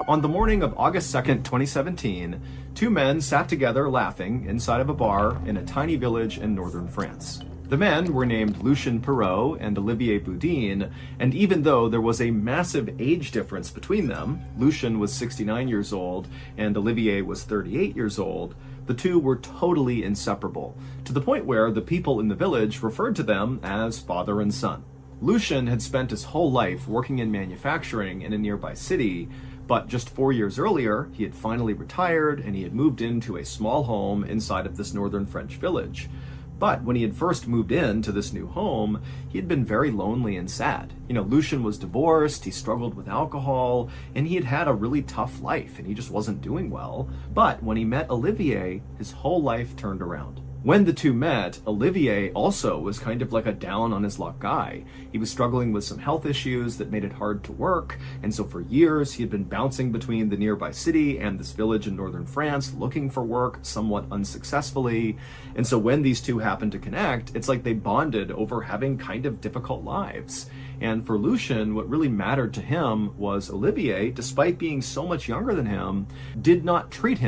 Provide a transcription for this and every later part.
On the morning of August 2nd, 2017, two men sat together laughing inside of a bar in a tiny village in northern France. The men were named Lucien Perrault and Olivier Boudin, and even though there was a massive age difference between them, Lucien was 69 years old and Olivier was 38 years old, the two were totally inseparable, to the point where the people in the village referred to them as father and son. Lucien had spent his whole life working in manufacturing in a nearby city, but just 4 years earlier, he had finally retired and he had moved into a small home inside of this northern French village. But when he had first moved into this new home, he had been very lonely and sad. Lucien was divorced, he struggled with alcohol, and he had had a really tough life, and he just wasn't doing well. But when he met Olivier, his whole life turned around. When the two met, Olivier also was kind of like a down on his luck guy. He was struggling with some health issues that made it hard to work, and so for years he had been bouncing between the nearby city and this village in northern France looking for work somewhat unsuccessfully. And so when these two happened to connect, it's like they bonded over having kind of difficult lives. And for Lucien, what really mattered to him was Olivier, despite being so much younger than him, did not treat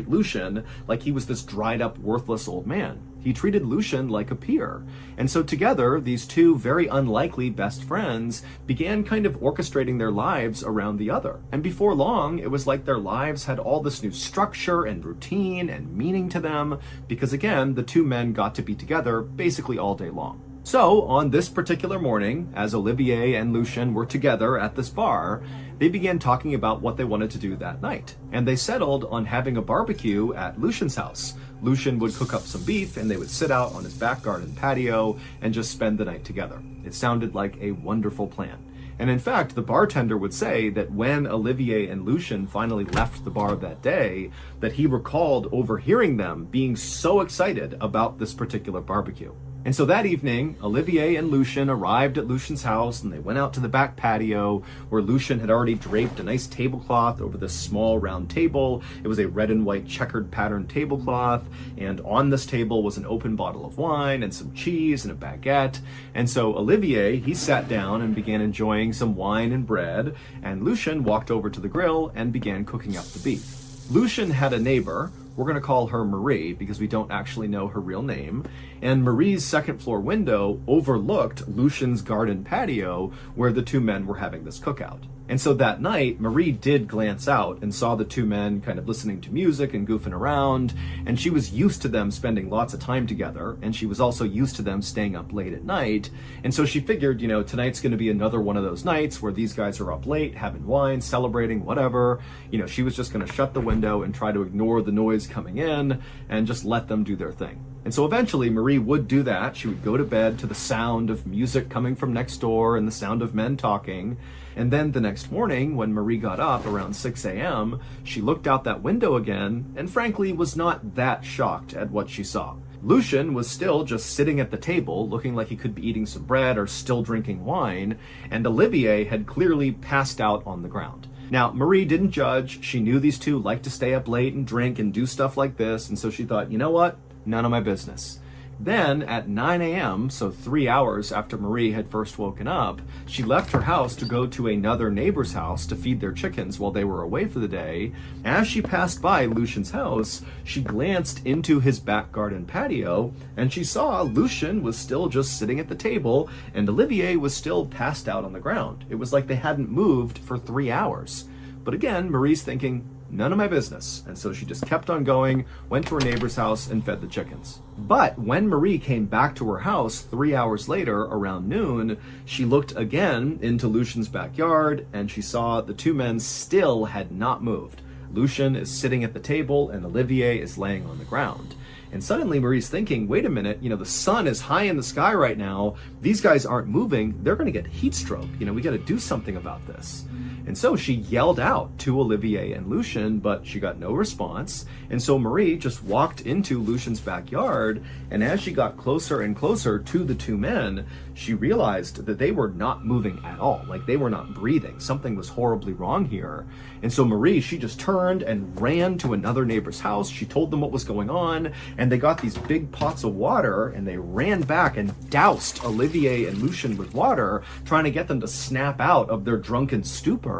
Lucien like he was this dried up, worthless old man. He treated Lucien like a peer. And so together, these two very unlikely best friends began kind of orchestrating their lives around the other. And before long, it was like their lives had all this new structure and routine and meaning to them, because again, the two men got to be together basically all day long. So, on this particular morning, as Olivier and Lucien were together at this bar, they began talking about what they wanted to do that night. And they settled on having a barbecue at Lucien's house. Lucien would cook up some beef and they would sit out on his back garden patio and just spend the night together. It sounded like a wonderful plan. And in fact, the bartender would say that when Olivier and Lucien finally left the bar that day, that he recalled overhearing them being so excited about this particular barbecue. And so that evening, Olivier and Lucien arrived at Lucien's house and they went out to the back patio where Lucien had already draped a nice tablecloth over this small round table. It was a red and white checkered patterned tablecloth, and on this table was an open bottle of wine and some cheese and a baguette. And so Olivier, he sat down and began enjoying some wine and bread, and Lucien walked over to the grill and began cooking up the beef. Lucien had a neighbor. We're going to call her Marie because we don't actually know her real name. And Marie's second floor window overlooked Lucien's garden patio where the two men were having this cookout. And so that night, Marie did glance out and saw the two men kind of listening to music and goofing around. And she was used to them spending lots of time together. And she was also used to them staying up late at night. And so she figured, tonight's going to be another one of those nights where these guys are up late, having wine, celebrating, whatever. She was just going to shut the window and try to ignore the noise coming in and just let them do their thing. And so eventually Marie would do that. She would go to bed to the sound of music coming from next door and the sound of men talking. And then the next morning, when Marie got up around 6 a.m., she looked out that window again and frankly was not that shocked at what she saw. Lucien was still just sitting at the table, looking like he could be eating some bread or still drinking wine, and Olivier had clearly passed out on the ground. Now, Marie didn't judge. She knew these two liked to stay up late and drink and do stuff like this, and so she thought, you know what? None of my business. Then at 9 a.m., so 3 hours after Marie had first woken up, she left her house to go to another neighbor's house to feed their chickens while they were away for the day. As she passed by Lucien's house, she glanced into his back garden patio, and she saw Lucien was still just sitting at the table, and Olivier was still passed out on the ground. It was like they hadn't moved for 3 hours. But again, Marie's thinking, none of my business. And so she just kept on going, went to her neighbor's house and fed the chickens. But when Marie came back to her house 3 hours later around noon, she looked again into Lucien's backyard and she saw the two men still had not moved. Lucien is sitting at the table and Olivier is laying on the ground. And suddenly Marie's thinking, wait a minute, the sun is high in the sky right now. These guys aren't moving. They're going to get heat stroke. We got to do something about this. And so she yelled out to Olivier and Lucien, but she got no response. And so Marie just walked into Lucien's backyard, and as she got closer and closer to the two men, she realized that they were not moving at all. Like they were not breathing. Something was horribly wrong here. And so Marie, she just turned and ran to another neighbor's house. She told them what was going on, and they got these big pots of water, and they ran back and doused Olivier and Lucien with water, trying to get them to snap out of their drunken stupor.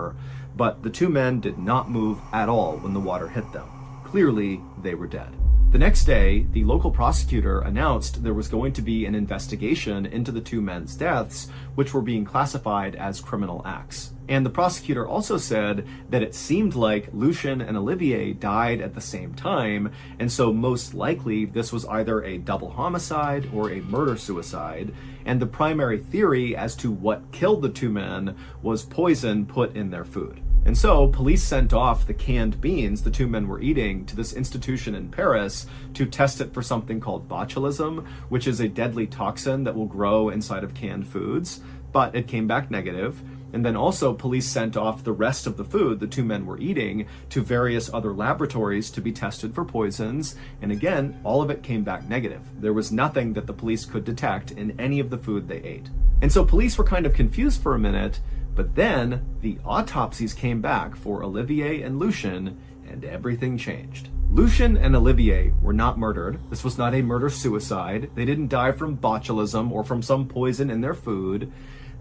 but the two men did not move at all when the water hit them. Clearly, they were dead. The next day, the local prosecutor announced there was going to be an investigation into the two men's deaths, which were being classified as criminal acts. And the prosecutor also said that it seemed like Lucien and Olivier died at the same time, and so most likely this was either a double homicide or a murder-suicide, and the primary theory as to what killed the two men was poison put in their food. And so police sent off the canned beans the two men were eating to this institution in Paris to test it for something called botulism, which is a deadly toxin that will grow inside of canned foods, but it came back negative. And then also police sent off the rest of the food the two men were eating to various other laboratories to be tested for poisons. And again, all of it came back negative. There was nothing that the police could detect in any of the food they ate. And so police were kind of confused for a minute, but then the autopsies came back for Olivier and Lucien, and everything changed. Lucien and Olivier were not murdered. This was not a murder-suicide. They didn't die from botulism or from some poison in their food.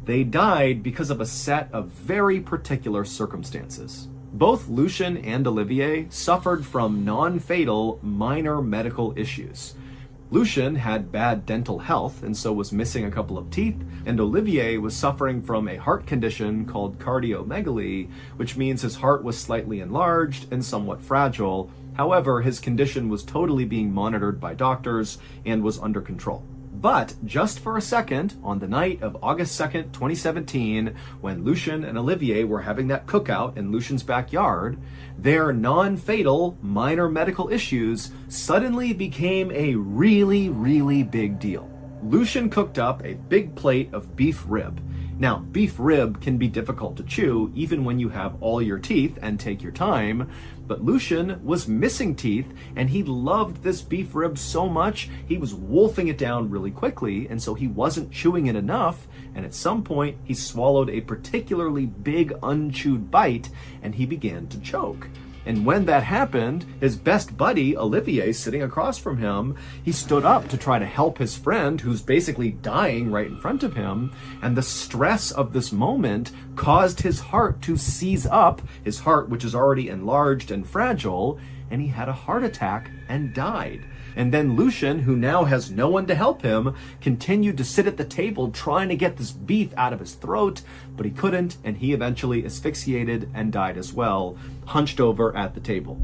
They died because of a set of very particular circumstances. Both Lucien and Olivier suffered from non-fatal minor medical issues. Lucien had bad dental health and so was missing a couple of teeth, and Olivier was suffering from a heart condition called cardiomegaly, which means his heart was slightly enlarged and somewhat fragile. However, his condition was totally being monitored by doctors and was under control. But just for a second, on the night of August 2nd, 2017, when Lucien and Olivier were having that cookout in Lucien's backyard, their non-fatal minor medical issues suddenly became a really, really big deal. Lucien cooked up a big plate of beef rib. Now, beef rib can be difficult to chew even when you have all your teeth and take your time, but Lucien was missing teeth and he loved this beef rib so much he was wolfing it down really quickly, and so he wasn't chewing it enough, and at some point he swallowed a particularly big unchewed bite and he began to choke. And when that happened, his best buddy, Olivier, sitting across from him, he stood up to try to help his friend who's basically dying right in front of him. And the stress of this moment caused his heart to seize up, his heart which is already enlarged and fragile, and he had a heart attack and died. And then Lucien, who now has no one to help him, continued to sit at the table trying to get this beef out of his throat, but he couldn't, and he eventually asphyxiated and died as well, hunched over at the table.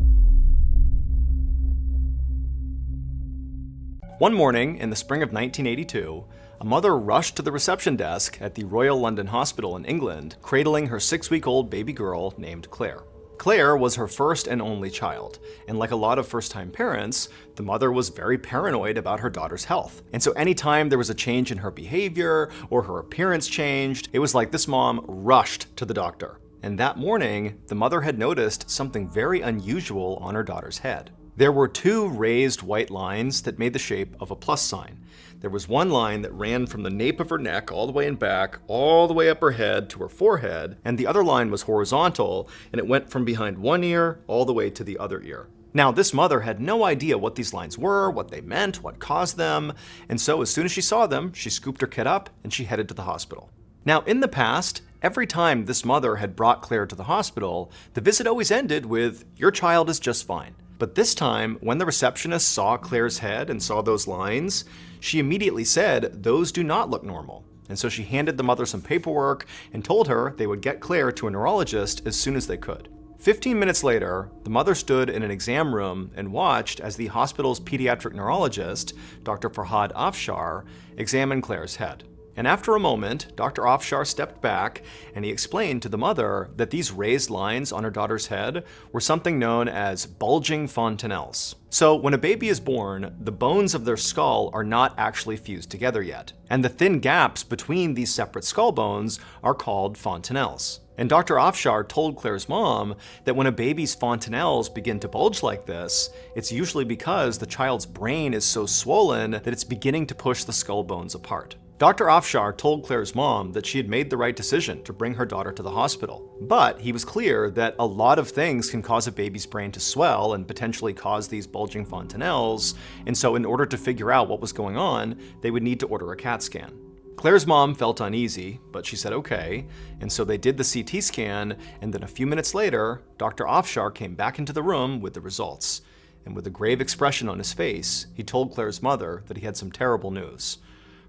One morning in the spring of 1982, a mother rushed to the reception desk at the Royal London Hospital in England, cradling her 6-week-old baby girl named Claire. Claire was her first and only child, and like a lot of first-time parents, the mother was very paranoid about her daughter's health. And so anytime there was a change in her behavior or her appearance changed, it was like this mom rushed to the doctor. And that morning, the mother had noticed something very unusual on her daughter's head. There were 2 raised white lines that made the shape of a plus sign. There was one line that ran from the nape of her neck all the way in back, all the way up her head to her forehead, and the other line was horizontal, and it went from behind one ear all the way to the other ear. Now, this mother had no idea what these lines were, what they meant, what caused them, and so as soon as she saw them, she scooped her kid up and she headed to the hospital. Now, in the past, every time this mother had brought Claire to the hospital, the visit always ended with, "Your child is just fine." But this time, when the receptionist saw Claire's head and saw those lines, she immediately said, "Those do not look normal." And so she handed the mother some paperwork and told her they would get Claire to a neurologist as soon as they could. 15 minutes later, the mother stood in an exam room and watched as the hospital's pediatric neurologist, Dr. Farhad Afshar, examined Claire's head. And after a moment, Dr. Afshar stepped back and he explained to the mother that these raised lines on her daughter's head were something known as bulging fontanelles. So when a baby is born, the bones of their skull are not actually fused together yet. And the thin gaps between these separate skull bones are called fontanelles. And Dr. Afshar told Claire's mom that when a baby's fontanelles begin to bulge like this, it's usually because the child's brain is so swollen that it's beginning to push the skull bones apart. Dr. Afshar told Claire's mom that she had made the right decision to bring her daughter to the hospital. But he was clear that a lot of things can cause a baby's brain to swell and potentially cause these bulging fontanelles, and so in order to figure out what was going on, they would need to order a CAT scan. Claire's mom felt uneasy, but she said okay, and so they did the CT scan, and then a few minutes later, Dr. Afshar came back into the room with the results. And with a grave expression on his face, he told Claire's mother that he had some terrible news.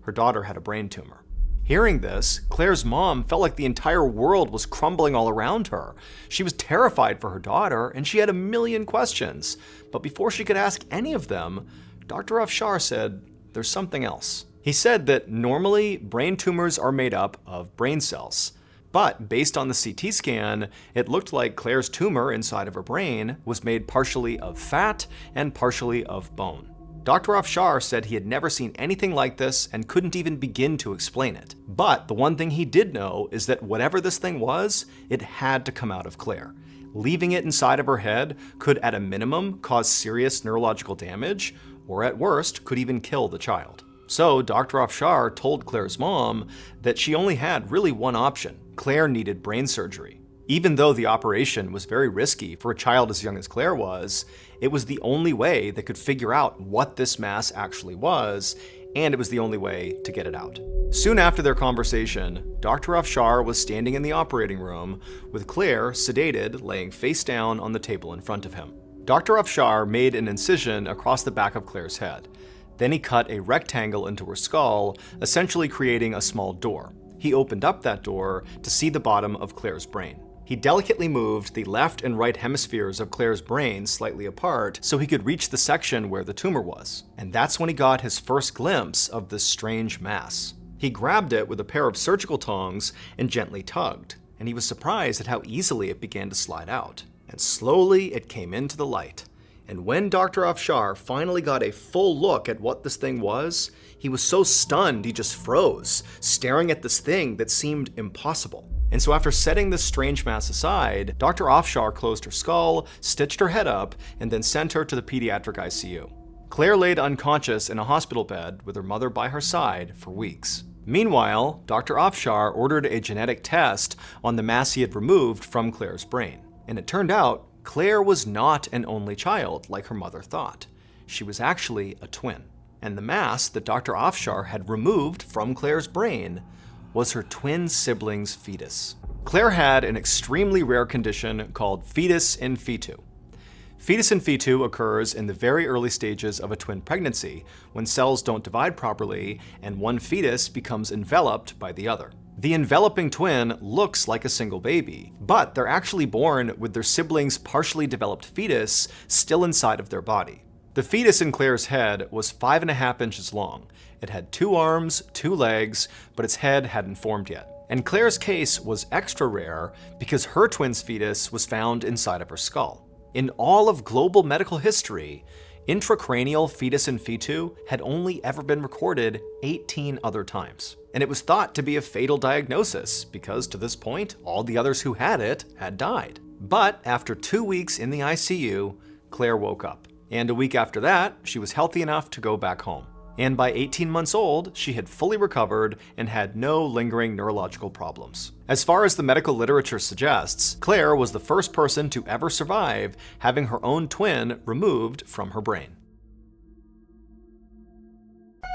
Her daughter had a brain tumor. Hearing this, Claire's mom felt like the entire world was crumbling all around her. She was terrified for her daughter, and she had a million questions. But before she could ask any of them, Dr. Afshar said, "There's something else." He said that normally brain tumors are made up of brain cells. But based on the CT scan, it looked like Claire's tumor inside of her brain was made partially of fat and partially of bone. Dr. Afshar said he had never seen anything like this and couldn't even begin to explain it. But the one thing he did know is that whatever this thing was, it had to come out of Claire. Leaving it inside of her head could at a minimum cause serious neurological damage, or at worst could even kill the child. So Dr. Afshar told Claire's mom that she only had really one option. Claire needed brain surgery. Even though the operation was very risky for a child as young as Claire was, it was the only way they could figure out what this mass actually was, and it was the only way to get it out. Soon after their conversation, Dr. Afshar was standing in the operating room with Claire sedated, laying face down on the table in front of him. Dr. Afshar made an incision across the back of Claire's head. Then he cut a rectangle into her skull, essentially creating a small door. He opened up that door to see the bottom of Claire's brain. He delicately moved the left and right hemispheres of Claire's brain slightly apart so he could reach the section where the tumor was. And that's when he got his first glimpse of this strange mass. He grabbed it with a pair of surgical tongs and gently tugged, and he was surprised at how easily it began to slide out. And slowly it came into the light. And when Dr. Afshar finally got a full look at what this thing was, he was so stunned he just froze, staring at this thing that seemed impossible. And so after setting this strange mass aside, Dr. Afshar closed her skull, stitched her head up, and then sent her to the pediatric ICU. Claire laid unconscious in a hospital bed with her mother by her side for weeks. Meanwhile, Dr. Afshar ordered a genetic test on the mass he had removed from Claire's brain. And it turned out Claire was not an only child like her mother thought. She was actually a twin. And the mass that Dr. Afshar had removed from Claire's brain was her twin sibling's fetus. Claire had an extremely rare condition called fetus in fetu. Fetus in fetu occurs in the very early stages of a twin pregnancy when cells don't divide properly and one fetus becomes enveloped by the other. The enveloping twin looks like a single baby, but they're actually born with their siblings' partially developed fetus still inside of their body. The fetus in Claire's head was 5.5 inches long. It had 2 arms, 2 legs, but its head hadn't formed yet. And Claire's case was extra rare because her twin's fetus was found inside of her skull. In all of global medical history, intracranial fetus in fetu had only ever been recorded 18 other times. And it was thought to be a fatal diagnosis because to this point, all the others who had it had died. But after 2 weeks in the ICU, Claire woke up. And a week after that, she was healthy enough to go back home. And by 18 months old, she had fully recovered and had no lingering neurological problems. As far as the medical literature suggests, Claire was the first person to ever survive having her own twin removed from her brain.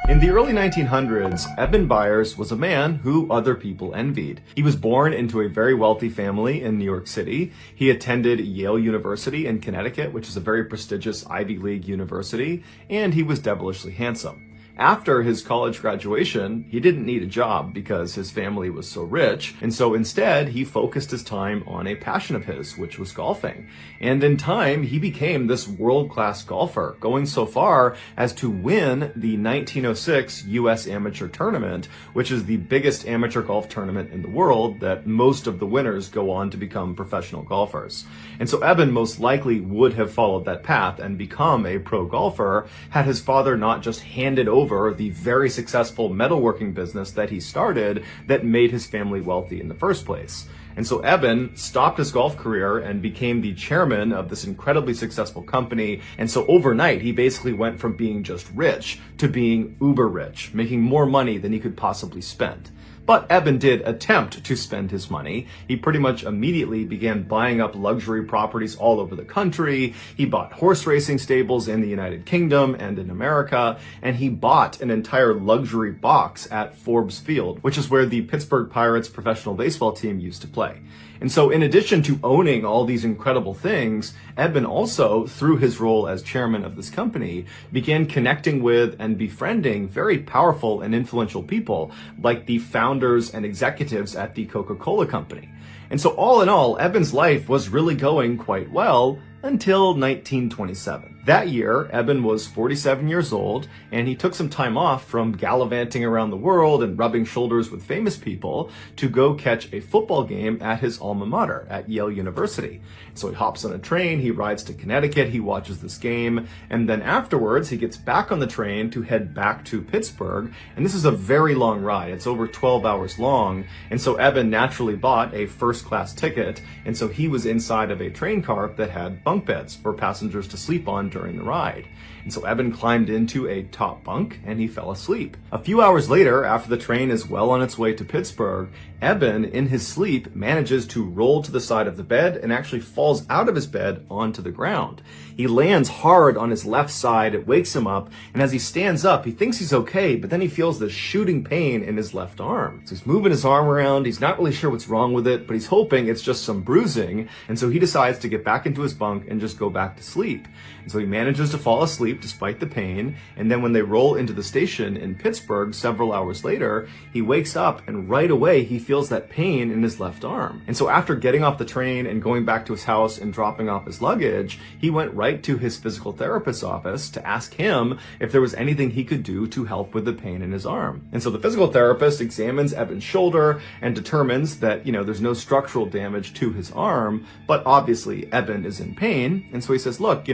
In the early 1900s, Eben Byers was a man who other people envied. He was born into a very wealthy family in New York City. He attended Yale University in Connecticut, which is a very prestigious Ivy League university, and he was devilishly handsome. After his college graduation, he didn't need a job because his family was so rich, and so instead he focused his time on a passion of his, which was golfing. And in time, he became this world-class golfer, going so far as to win the 1906 U.S. Amateur Tournament, which is the biggest amateur golf tournament in the world that most of the winners go on to become professional golfers. And so Eben most likely would have followed that path and become a pro golfer had his father not just handed over the very successful metalworking business that he started that made his family wealthy in the first place. And so Eben stopped his golf career and became the chairman of this incredibly successful company. And so overnight, he basically went from being just rich to being uber rich, making more money than he could possibly spend. But Eben did attempt to spend his money. He pretty much immediately began buying up luxury properties all over the country. He bought horse racing stables in the United Kingdom and in America, and he bought an entire luxury box at Forbes Field, which is where the Pittsburgh Pirates professional baseball team used to play. And so in addition to owning all these incredible things, Eben also, through his role as chairman of this company, began connecting with and befriending very powerful and influential people like the founders and executives at the Coca-Cola Company. And so all in all, Eben's life was really going quite well until 1927. That year, Eben was 47 years old, and he took some time off from gallivanting around the world and rubbing shoulders with famous people to go catch a football game at his alma mater at Yale University. So he hops on a train, he rides to Connecticut, he watches this game, and then afterwards he gets back on the train to head back to Pittsburgh. And this is a very long ride. It's over 12 hours long. And so Eben naturally bought a first-class ticket, and so he was inside of a train car that had bunk beds for passengers to sleep on during the ride. And so Eben climbed into a top bunk and he fell asleep. A few hours later, after the train is well on its way to Pittsburgh, Eben, in his sleep, manages to roll to the side of the bed and actually falls out of his bed onto the ground. He lands hard on his left side, it wakes him up, and as he stands up, he thinks he's okay, but then he feels this shooting pain in his left arm. So he's moving his arm around, he's not really sure what's wrong with it, but he's hoping it's just some bruising, and so he decides to get back into his bunk and just go back to sleep. And so he manages to fall asleep despite the pain, and then when they roll into the station in Pittsburgh several hours later, he wakes up and right away he feels that pain in his left arm. And so after getting off the train and going back to his house and dropping off his luggage, he went right to his physical therapist's office to ask him if there was anything he could do to help with the pain in his arm. And so the physical therapist examines Eben's shoulder and determines that, there's no structural damage to his arm, but obviously Eben is in pain. And so he says, look,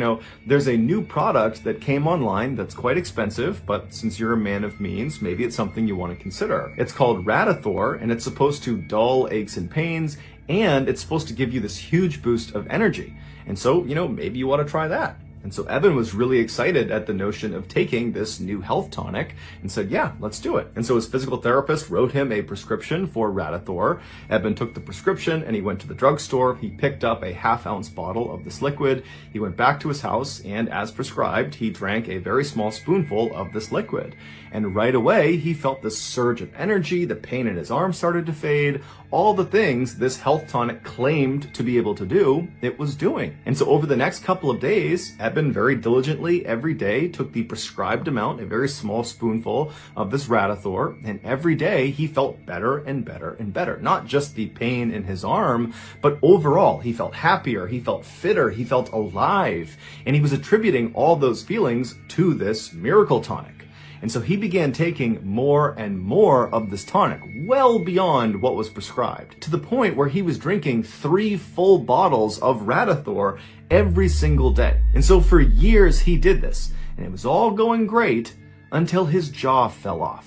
there's a new product that came online that's quite expensive, but since you're a man of means, maybe it's something you want to consider. It's called Radathor, and it's supposed to dull aches and pains, and it's supposed to give you this huge boost of energy. And so, maybe you want to try that. And so Eben was really excited at the notion of taking this new health tonic and said, yeah, let's do it. And so his physical therapist wrote him a prescription for Radathor. Eben took the prescription and he went to the drugstore. He picked up a half-ounce bottle of this liquid. He went back to his house and, as prescribed, he drank a very small spoonful of this liquid. And right away, he felt this surge of energy. The pain in his arm started to fade. All the things this health tonic claimed to be able to do, it was doing. And so over the next couple of days, Eben very diligently every day took the prescribed amount, a very small spoonful of this Radathor, and every day he felt better and better and better. Not just the pain in his arm, but overall he felt happier, he felt fitter, he felt alive, and he was attributing all those feelings to this miracle tonic. And so he began taking more and more of this tonic, well beyond what was prescribed, to the point where he was drinking 3 full bottles of Radathor every single day. And so for years he did this, and it was all going great until his jaw fell off.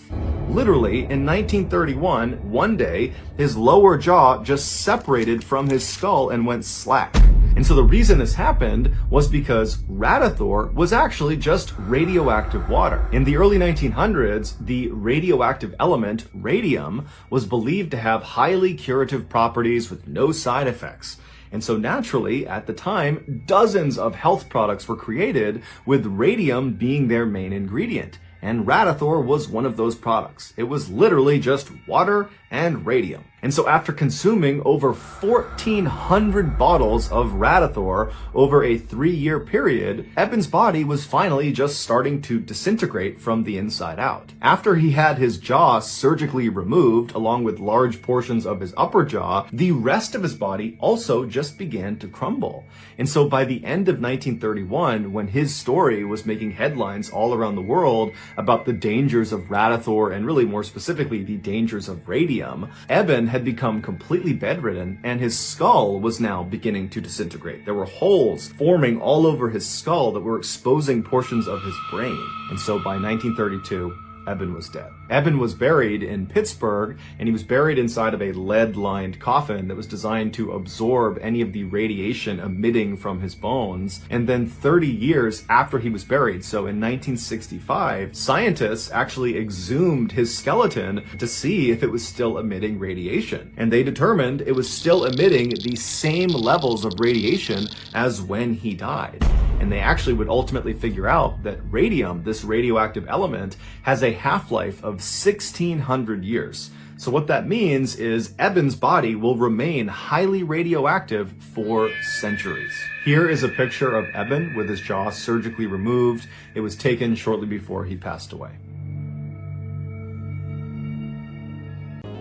Literally, in 1931, one day, his lower jaw just separated from his skull and went slack. And so the reason this happened was because Radathor was actually just radioactive water. In the early 1900s, the radioactive element radium was believed to have highly curative properties with no side effects. And so naturally, at the time, dozens of health products were created with radium being their main ingredient. And Radathor was one of those products. It was literally just water and radium. And so after consuming over 1,400 bottles of Radathor over a 3-year period, Eben's body was finally just starting to disintegrate from the inside out. After he had his jaw surgically removed, along with large portions of his upper jaw, the rest of his body also just began to crumble. And so by the end of 1931, when his story was making headlines all around the world about the dangers of Radathor and really more specifically the dangers of radium, Eben had become completely bedridden and his skull was now beginning to disintegrate. There were holes forming all over his skull that were exposing portions of his brain. And so by 1932, Eben was dead. Eben was buried in Pittsburgh, and he was buried inside of a lead-lined coffin that was designed to absorb any of the radiation emitting from his bones. And then 30 years after he was buried, so in 1965, scientists actually exhumed his skeleton to see if it was still emitting radiation. And they determined it was still emitting the same levels of radiation as when he died. And they actually would ultimately figure out that radium, this radioactive element, has a half-life of 1,600 years. So what that means is Eben's body will remain highly radioactive for centuries. Here is a picture of Eben with his jaw surgically removed. It was taken shortly before he passed away.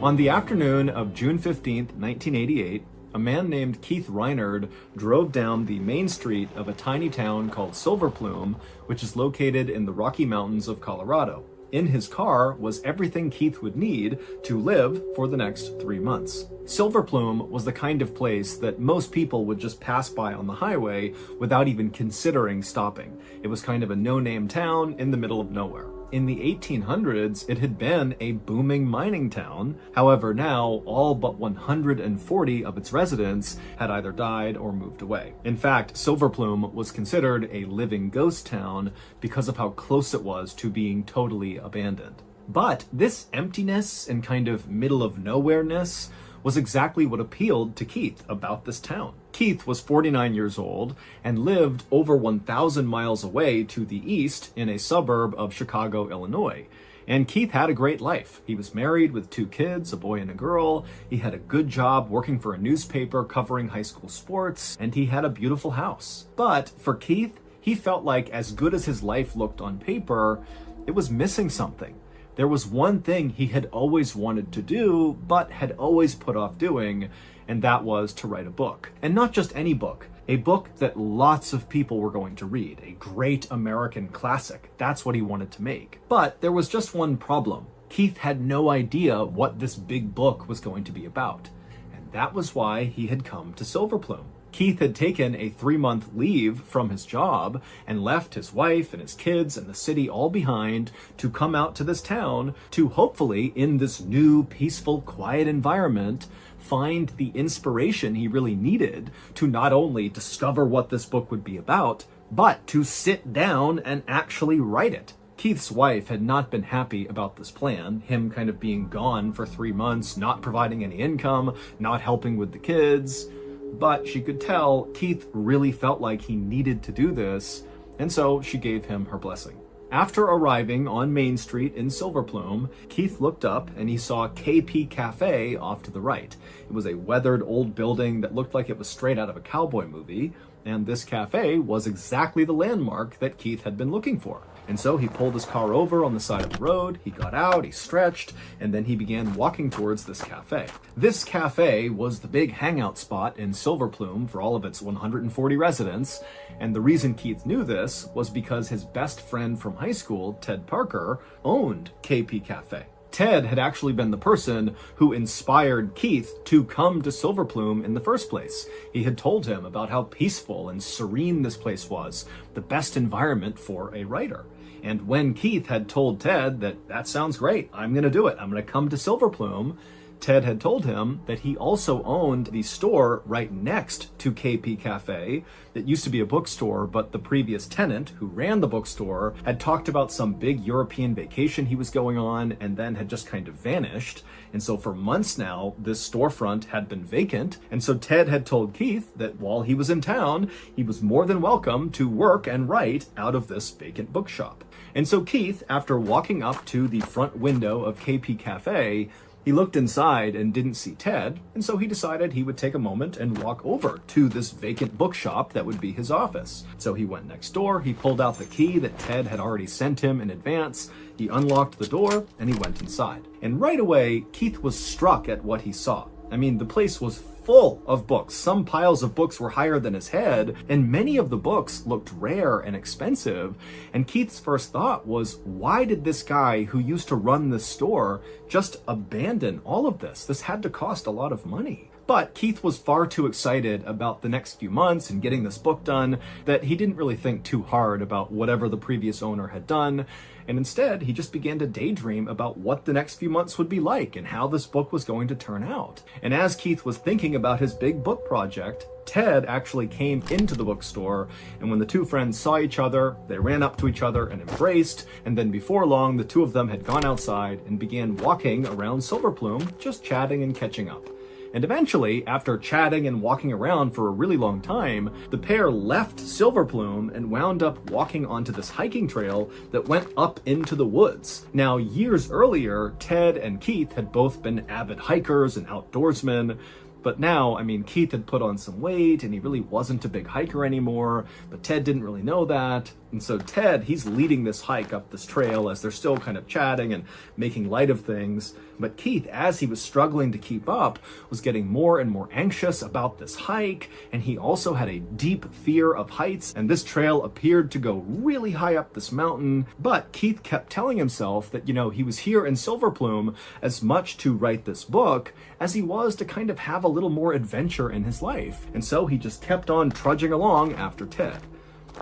On the afternoon of June 15th, 1988, a man named Keith Reinard drove down the main street of a tiny town called Silver Plume, which is located in the Rocky Mountains of Colorado. In his car was everything Keith would need to live for the next 3 months. Silver Plume was the kind of place that most people would just pass by on the highway without even considering stopping. It was kind of a no-name town in the middle of nowhere. In the 1800s, it had been a booming mining town. However, now all but 140 of its residents had either died or moved away. In fact, Silver Plume was considered a living ghost town because of how close it was to being totally abandoned. But this emptiness and kind of middle of nowhere-ness was exactly what appealed to Keith about this town. Keith was 49 years old and lived over 1,000 miles away to the east in a suburb of Chicago, Illinois. And Keith had a great life. He was married with 2 kids, a boy and a girl. He had a good job working for a newspaper covering high school sports, and he had a beautiful house. But for Keith, he felt like as good as his life looked on paper, it was missing something. There was one thing he had always wanted to do, but had always put off doing, and that was to write a book. And not just any book, a book that lots of people were going to read, a great American classic. That's what he wanted to make. But there was just one problem. Keith had no idea what this big book was going to be about. And that was why he had come to Silver Plume. Keith had taken a 3-month leave from his job and left his wife and his kids and the city all behind to come out to this town to hopefully, in this new, peaceful, quiet environment, find the inspiration he really needed to not only discover what this book would be about, but to sit down and actually write it. Keith's wife had not been happy about this plan, him kind of being gone for 3 months, not providing any income, not helping with the kids. But she could tell Keith really felt like he needed to do this, and so she gave him her blessing. After arriving on Main Street in Silver Plume, Keith looked up and he saw KP Cafe off to the right. It was a weathered old building that looked like it was straight out of a cowboy movie, and this cafe was exactly the landmark that Keith had been looking for. And so he pulled his car over on the side of the road, he got out, he stretched, and then he began walking towards this cafe. This cafe was the big hangout spot in Silver Plume for all of its 140 residents, and the reason Keith knew this was because his best friend from high school, Ted Parker, owned KP Cafe. Ted had actually been the person who inspired Keith to come to Silver Plume in the first place. He had told him about how peaceful and serene this place was, the best environment for a writer. And when Keith had told Ted that sounds great, I'm going to do it, I'm going to come to Silver Plume, Ted had told him that he also owned the store right next to KP Cafe that used to be a bookstore, but the previous tenant who ran the bookstore had talked about some big European vacation he was going on and then had just kind of vanished. And so for months now, this storefront had been vacant. And so Ted had told Keith that while he was in town, he was more than welcome to work and write out of this vacant bookshop. And so Keith, after walking up to the front window of KP Cafe, he looked inside and didn't see Ted, and so he decided he would take a moment and walk over to this vacant bookshop that would be his office. So he went next door, he pulled out the key that Ted had already sent him in advance, he unlocked the door, and he went inside. And right away, Keith was struck at what he saw. I mean, the place was full of books. Some piles of books were higher than his head, and many of the books looked rare and expensive. And Keith's first thought was, why did this guy who used to run this store just abandon all of this? This had to cost a lot of money. But Keith was far too excited about the next few months and getting this book done that he didn't really think too hard about whatever the previous owner had done. And instead, he just began to daydream about what the next few months would be like and how this book was going to turn out. And as Keith was thinking about his big book project, Ted actually came into the bookstore, and when the two friends saw each other, they ran up to each other and embraced, and then before long, the two of them had gone outside and began walking around Silverplume, just chatting and catching up. And eventually, after chatting and walking around for a really long time, the pair left Silverplume and wound up walking onto this hiking trail that went up into the woods. Now, years earlier, Ted and Keith had both been avid hikers and outdoorsmen, but now, Keith had put on some weight and he really wasn't a big hiker anymore, but Ted didn't really know that. And so Ted, he's leading this hike up this trail as they're still kind of chatting and making light of things. But Keith, as he was struggling to keep up, was getting more and more anxious about this hike. And he also had a deep fear of heights. And this trail appeared to go really high up this mountain. But Keith kept telling himself that, he was here in Silverplume as much to write this book as he was to kind of have a little more adventure in his life. And so he just kept on trudging along after Ted.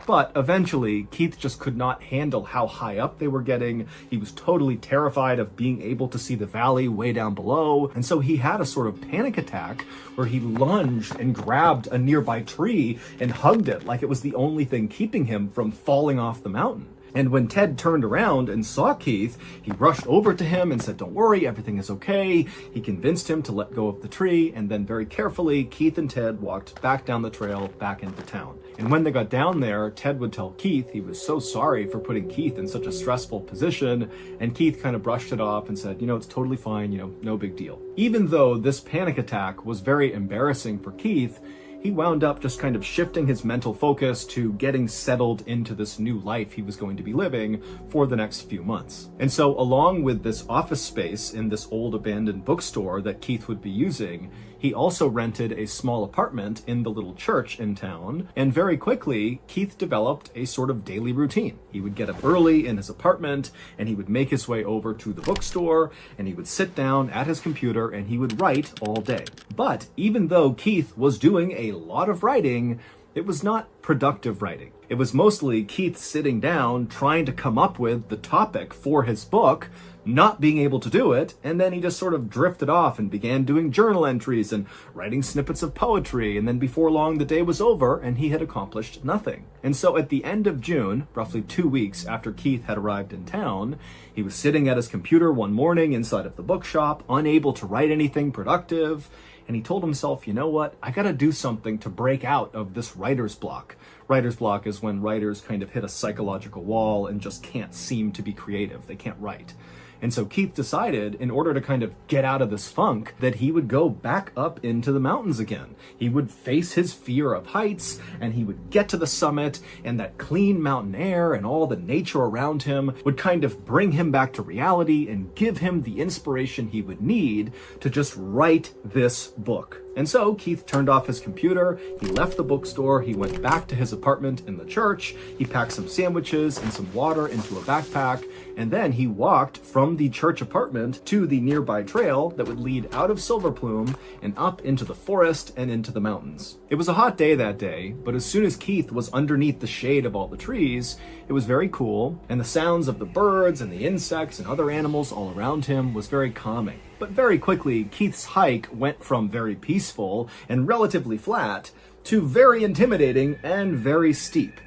But eventually, Keith just could not handle how high up they were getting. He was totally terrified of being able to see the valley way down below. And so he had a sort of panic attack where he lunged and grabbed a nearby tree and hugged it like it was the only thing keeping him from falling off the mountain. And when Ted turned around and saw Keith, he rushed over to him and said, "Don't worry, everything is okay." He convinced him to let go of the tree, and then very carefully, Keith and Ted walked back down the trail back into town. And when they got down there, Ted would tell Keith he was so sorry for putting Keith in such a stressful position, and Keith kind of brushed it off and said, it's totally fine, no big deal. Even though this panic attack was very embarrassing for Keith, he wound up just kind of shifting his mental focus to getting settled into this new life he was going to be living for the next few months. And so along with this office space in this old abandoned bookstore that Keith would be using, he also rented a small apartment in the little church in town. And very quickly, Keith developed a sort of daily routine. He would get up early in his apartment and he would make his way over to the bookstore and he would sit down at his computer and he would write all day. But even though Keith was doing a lot of writing, it was not productive writing. It was mostly Keith sitting down, trying to come up with the topic for his book, not being able to do it, and then he just sort of drifted off and began doing journal entries and writing snippets of poetry, and then before long the day was over and he had accomplished nothing. And so at the end of June, roughly 2 weeks after Keith had arrived in town, he was sitting at his computer one morning inside of the bookshop, unable to write anything productive, and he told himself, you know what, I gotta do something to break out of this writer's block. Writer's block is when writers kind of hit a psychological wall and just can't seem to be creative. They can't write. And so Keith decided, in order to kind of get out of this funk, that he would go back up into the mountains again. He would face his fear of heights, and he would get to the summit, and that clean mountain air and all the nature around him would kind of bring him back to reality and give him the inspiration he would need to just write this book. And so Keith turned off his computer, he left the bookstore, he went back to his apartment in the church, he packed some sandwiches and some water into a backpack, and then he walked from the church apartment to the nearby trail that would lead out of Silverplume and up into the forest and into the mountains. It was a hot day that day, but as soon as Keith was underneath the shade of all the trees, it was very cool, and the sounds of the birds and the insects and other animals all around him was very calming. But very quickly, Keith's hike went from very peaceful and relatively flat to very intimidating and very steep.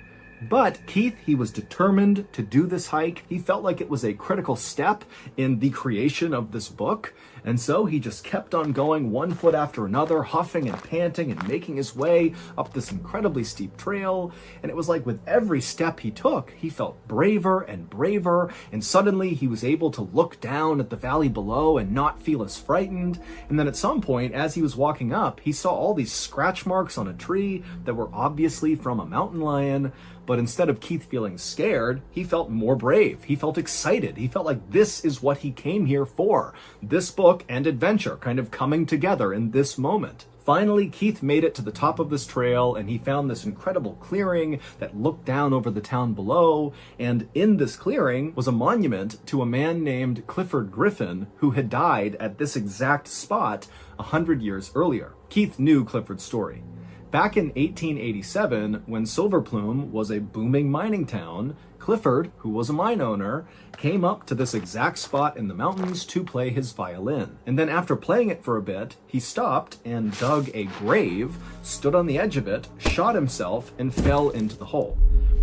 But Keith, he was determined to do this hike. He felt like it was a critical step in the creation of this book. And so he just kept on going one foot after another, huffing and panting and making his way up this incredibly steep trail. And it was like with every step he took, he felt braver and braver. And suddenly he was able to look down at the valley below and not feel as frightened. And then at some point, as he was walking up, he saw all these scratch marks on a tree that were obviously from a mountain lion. But instead of Keith feeling scared, he felt more brave. He felt excited. He felt like this is what he came here for. This book and adventure kind of coming together in this moment. Finally, Keith made it to the top of this trail and he found this incredible clearing that looked down over the town below. And in this clearing was a monument to a man named Clifford Griffin who had died at this exact spot 100 years earlier. Keith knew Clifford's story. Back in 1887, when Silver Plume was a booming mining town, Clifford, who was a mine owner, came up to this exact spot in the mountains to play his violin. And then after playing it for a bit, he stopped and dug a grave, stood on the edge of it, shot himself, and fell into the hole.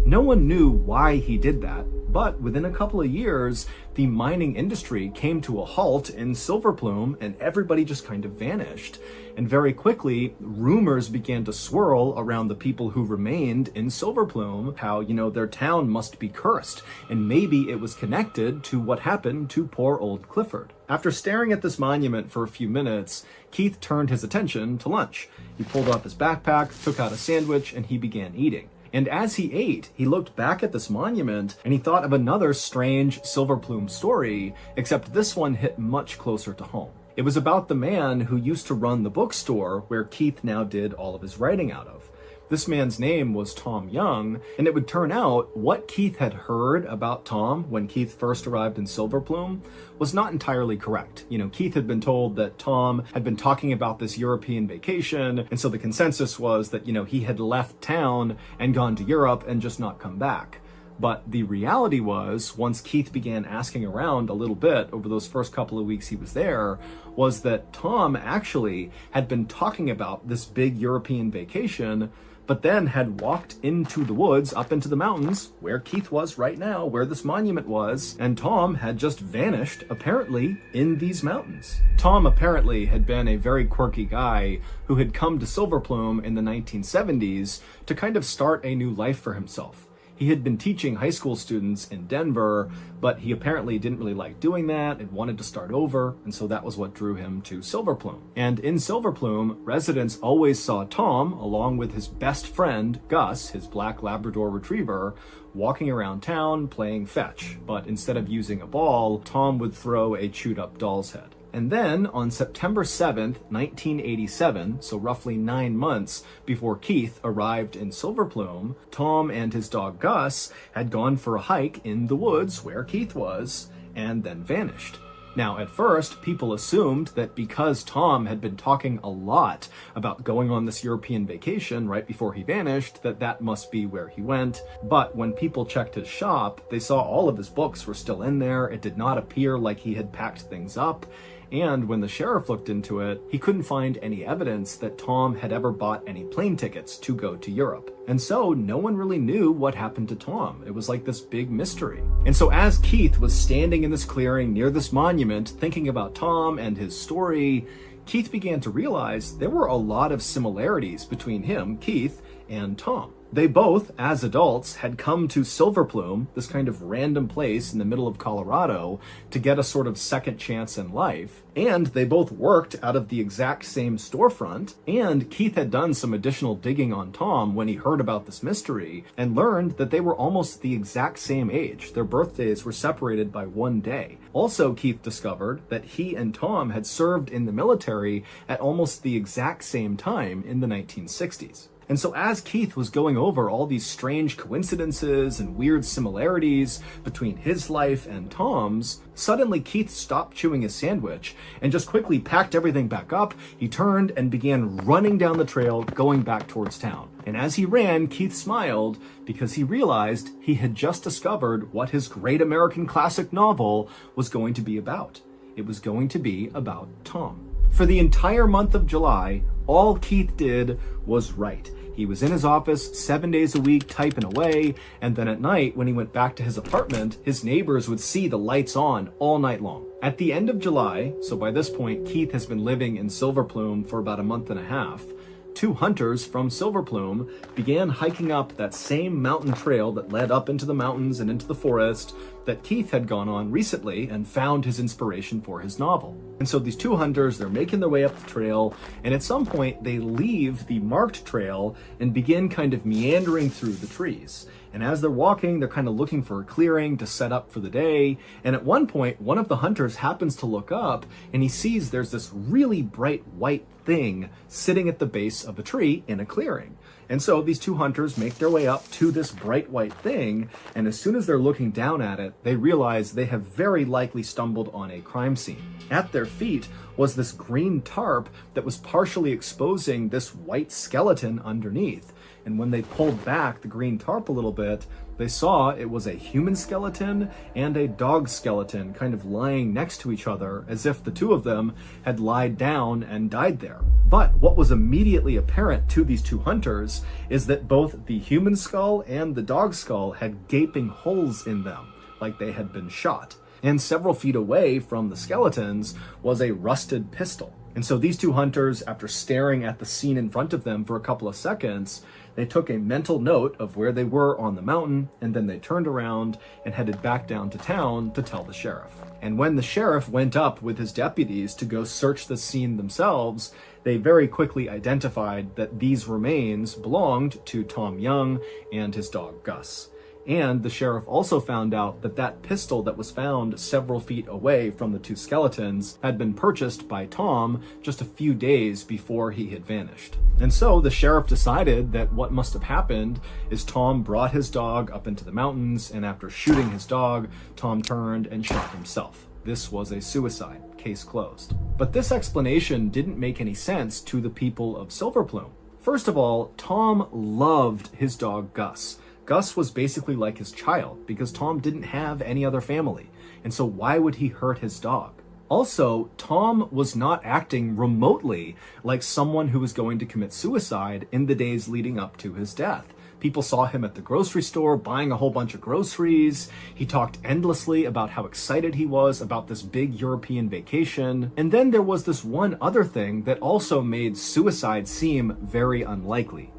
No one knew why he did that, but within a couple of years, the mining industry came to a halt in Silver Plume and everybody just kind of vanished. And very quickly, rumors began to swirl around the people who remained in Silver Plume, how, their town must be cursed, and maybe it was connected to what happened to poor old Clifford. After staring at this monument for a few minutes, Keith turned his attention to lunch. He pulled off his backpack, took out a sandwich, and he began eating. And as he ate, he looked back at this monument and he thought of another strange Silver Plume story, except this one hit much closer to home. It was about the man who used to run the bookstore where Keith now did all of his writing out of. This man's name was Tom Young, and it would turn out what Keith had heard about Tom when Keith first arrived in Silver Plume was not entirely correct. Keith had been told that Tom had been talking about this European vacation, and so the consensus was that, he had left town and gone to Europe and just not come back. But the reality was, once Keith began asking around a little bit over those first couple of weeks he was there, was that Tom actually had been talking about this big European vacation, but then had walked into the woods, up into the mountains, where Keith was right now, where this monument was, and Tom had just vanished, apparently, in these mountains. Tom apparently had been a very quirky guy who had come to Silver Plume in the 1970s to kind of start a new life for himself. He had been teaching high school students in Denver, but he apparently didn't really like doing that and wanted to start over, and so that was what drew him to Silver Plume. And in Silver Plume, residents always saw Tom, along with his best friend, Gus, his black Labrador retriever, walking around town playing fetch. But instead of using a ball, Tom would throw a chewed-up doll's head. And then on September 7th, 1987, so roughly 9 months before Keith arrived in Silver Plume, Tom and his dog Gus had gone for a hike in the woods where Keith was, and then vanished. Now, at first, people assumed that because Tom had been talking a lot about going on this European vacation right before he vanished, that must be where he went. But when people checked his shop, they saw all of his books were still in there. It did not appear like he had packed things up. And when the sheriff looked into it, he couldn't find any evidence that Tom had ever bought any plane tickets to go to Europe. And so no one really knew what happened to Tom. It was like this big mystery. And so as Keith was standing in this clearing near this monument, thinking about Tom and his story, Keith began to realize there were a lot of similarities between him, Keith, and Tom. They both, as adults, had come to Silver Plume, this kind of random place in the middle of Colorado, to get a sort of second chance in life. And they both worked out of the exact same storefront. And Keith had done some additional digging on Tom when he heard about this mystery and learned that they were almost the exact same age. Their birthdays were separated by 1 day. Also, Keith discovered that he and Tom had served in the military at almost the exact same time in the 1960s. And so as Keith was going over all these strange coincidences and weird similarities between his life and Tom's, suddenly Keith stopped chewing his sandwich and just quickly packed everything back up. He turned and began running down the trail, going back towards town. And as he ran, Keith smiled because he realized he had just discovered what his great American classic novel was going to be about. It was going to be about Tom. For the entire month of July, all Keith did was write. He was in his office 7 days a week typing away, and then at night when he went back to his apartment, his neighbors would see the lights on all night long. At the end of July, so by this point Keith has been living in Silver Plume for about a month and a half, 2 hunters from Silver Plume began hiking up that same mountain trail that led up into the mountains and into the forest that Keith had gone on recently and found his inspiration for his novel. And so these 2 hunters, they're making their way up the trail, and at some point they leave the marked trail and begin kind of meandering through the trees. And as they're walking, they're kind of looking for a clearing to set up for the day. And at one point, one of the hunters happens to look up and he sees there's this really bright white thing sitting at the base of a tree in a clearing. And so these two hunters make their way up to this bright white thing, and as soon as they're looking down at it, they realize they have very likely stumbled on a crime scene. At their feet was this green tarp that was partially exposing this white skeleton underneath. And when they pulled back the green tarp a little bit, they saw it was a human skeleton and a dog skeleton kind of lying next to each other as if the two of them had lied down and died there. But what was immediately apparent to these two hunters is that both the human skull and the dog skull had gaping holes in them, like they had been shot. And several feet away from the skeletons was a rusted pistol. And so these two hunters, after staring at the scene in front of them for a couple of seconds, they took a mental note of where they were on the mountain, and then they turned around and headed back down to town to tell the sheriff. And when the sheriff went up with his deputies to go search the scene themselves, they very quickly identified that these remains belonged to Tom Young and his dog Gus. And the sheriff also found out that that pistol that was found several feet away from the two skeletons had been purchased by Tom just a few days before he had vanished. And so the sheriff decided that what must have happened is Tom brought his dog up into the mountains, and after shooting his dog, Tom turned and shot himself. This was a suicide. Case closed. But this explanation didn't make any sense to the people of Silver Plume. First of all, Tom loved his dog Gus. Gus was basically like his child because Tom didn't have any other family, and so why would he hurt his dog? Also, Tom was not acting remotely like someone who was going to commit suicide in the days leading up to his death. People saw him at the grocery store buying a whole bunch of groceries. He talked endlessly about how excited he was about this big European vacation. And then there was this one other thing that also made suicide seem very unlikely.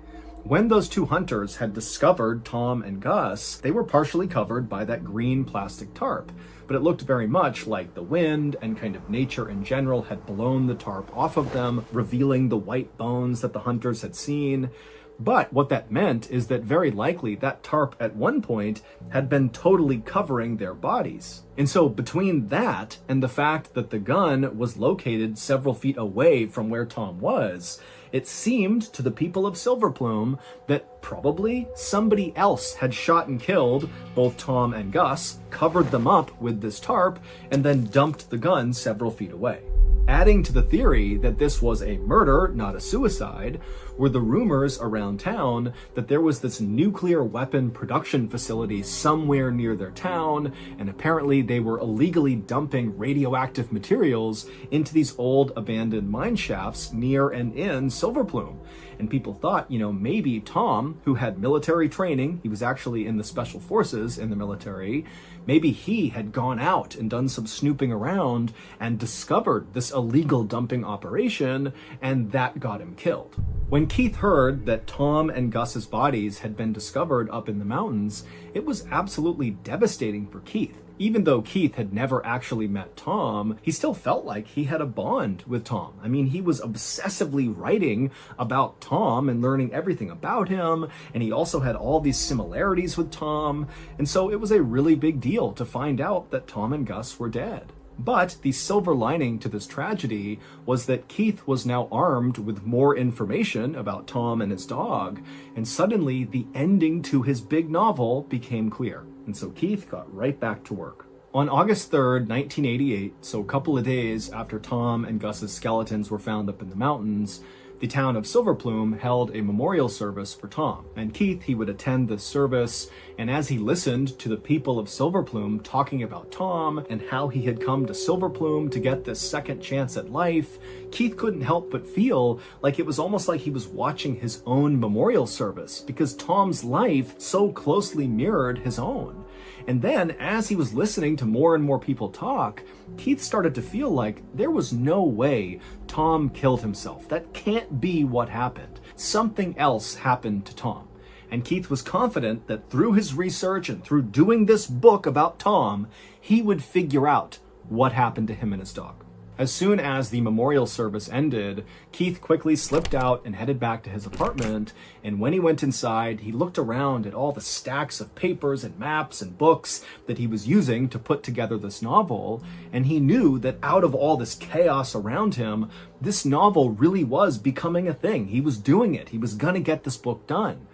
When those two hunters had discovered Tom and Gus, they were partially covered by that green plastic tarp, but it looked very much like the wind and kind of nature in general had blown the tarp off of them, revealing the white bones that the hunters had seen. But what that meant is that very likely that tarp at one point had been totally covering their bodies. And so between that and the fact that the gun was located several feet away from where Tom was, it seemed to the people of Silver Plume that probably somebody else had shot and killed both Tom and Gus, covered them up with this tarp, and then dumped the gun several feet away. Adding to the theory that this was a murder, not a suicide, were the rumors around town that there was this nuclear weapon production facility somewhere near their town, and apparently they were illegally dumping radioactive materials into these old abandoned mine shafts near and in Silver Plume. And people thought, maybe Tom, who had military training, he was actually in the special forces in the military, maybe he had gone out and done some snooping around and discovered this illegal dumping operation, and that got him killed. When Keith heard that Tom and Gus's bodies had been discovered up in the mountains, it was absolutely devastating for Keith. Even though Keith had never actually met Tom, he still felt like he had a bond with Tom. I mean, he was obsessively writing about Tom and learning everything about him, and he also had all these similarities with Tom, and so it was a really big deal to find out that Tom and Gus were dead. But the silver lining to this tragedy was that Keith was now armed with more information about Tom and his dog, and suddenly the ending to his big novel became clear. And so Keith got right back to work. On August 3rd, 1988, so a couple of days after Tom and Gus's skeletons were found up in the mountains, the town of Silver Plume held a memorial service for Tom. And Keith, he would attend this service, and as he listened to the people of Silver Plume talking about Tom and how he had come to Silver Plume to get this second chance at life, Keith couldn't help but feel like it was almost like he was watching his own memorial service, because Tom's life so closely mirrored his own. And then, as he was listening to more and more people talk, Keith started to feel like there was no way Tom killed himself. That can't be what happened. Something else happened to Tom. And Keith was confident that through his research and through doing this book about Tom, he would figure out what happened to him and his dog. As soon as the memorial service ended, Keith quickly slipped out and headed back to his apartment, and when he went inside, he looked around at all the stacks of papers and maps and books that he was using to put together this novel, and he knew that out of all this chaos around him, this novel really was becoming a thing. He was doing it. He was gonna get this book done.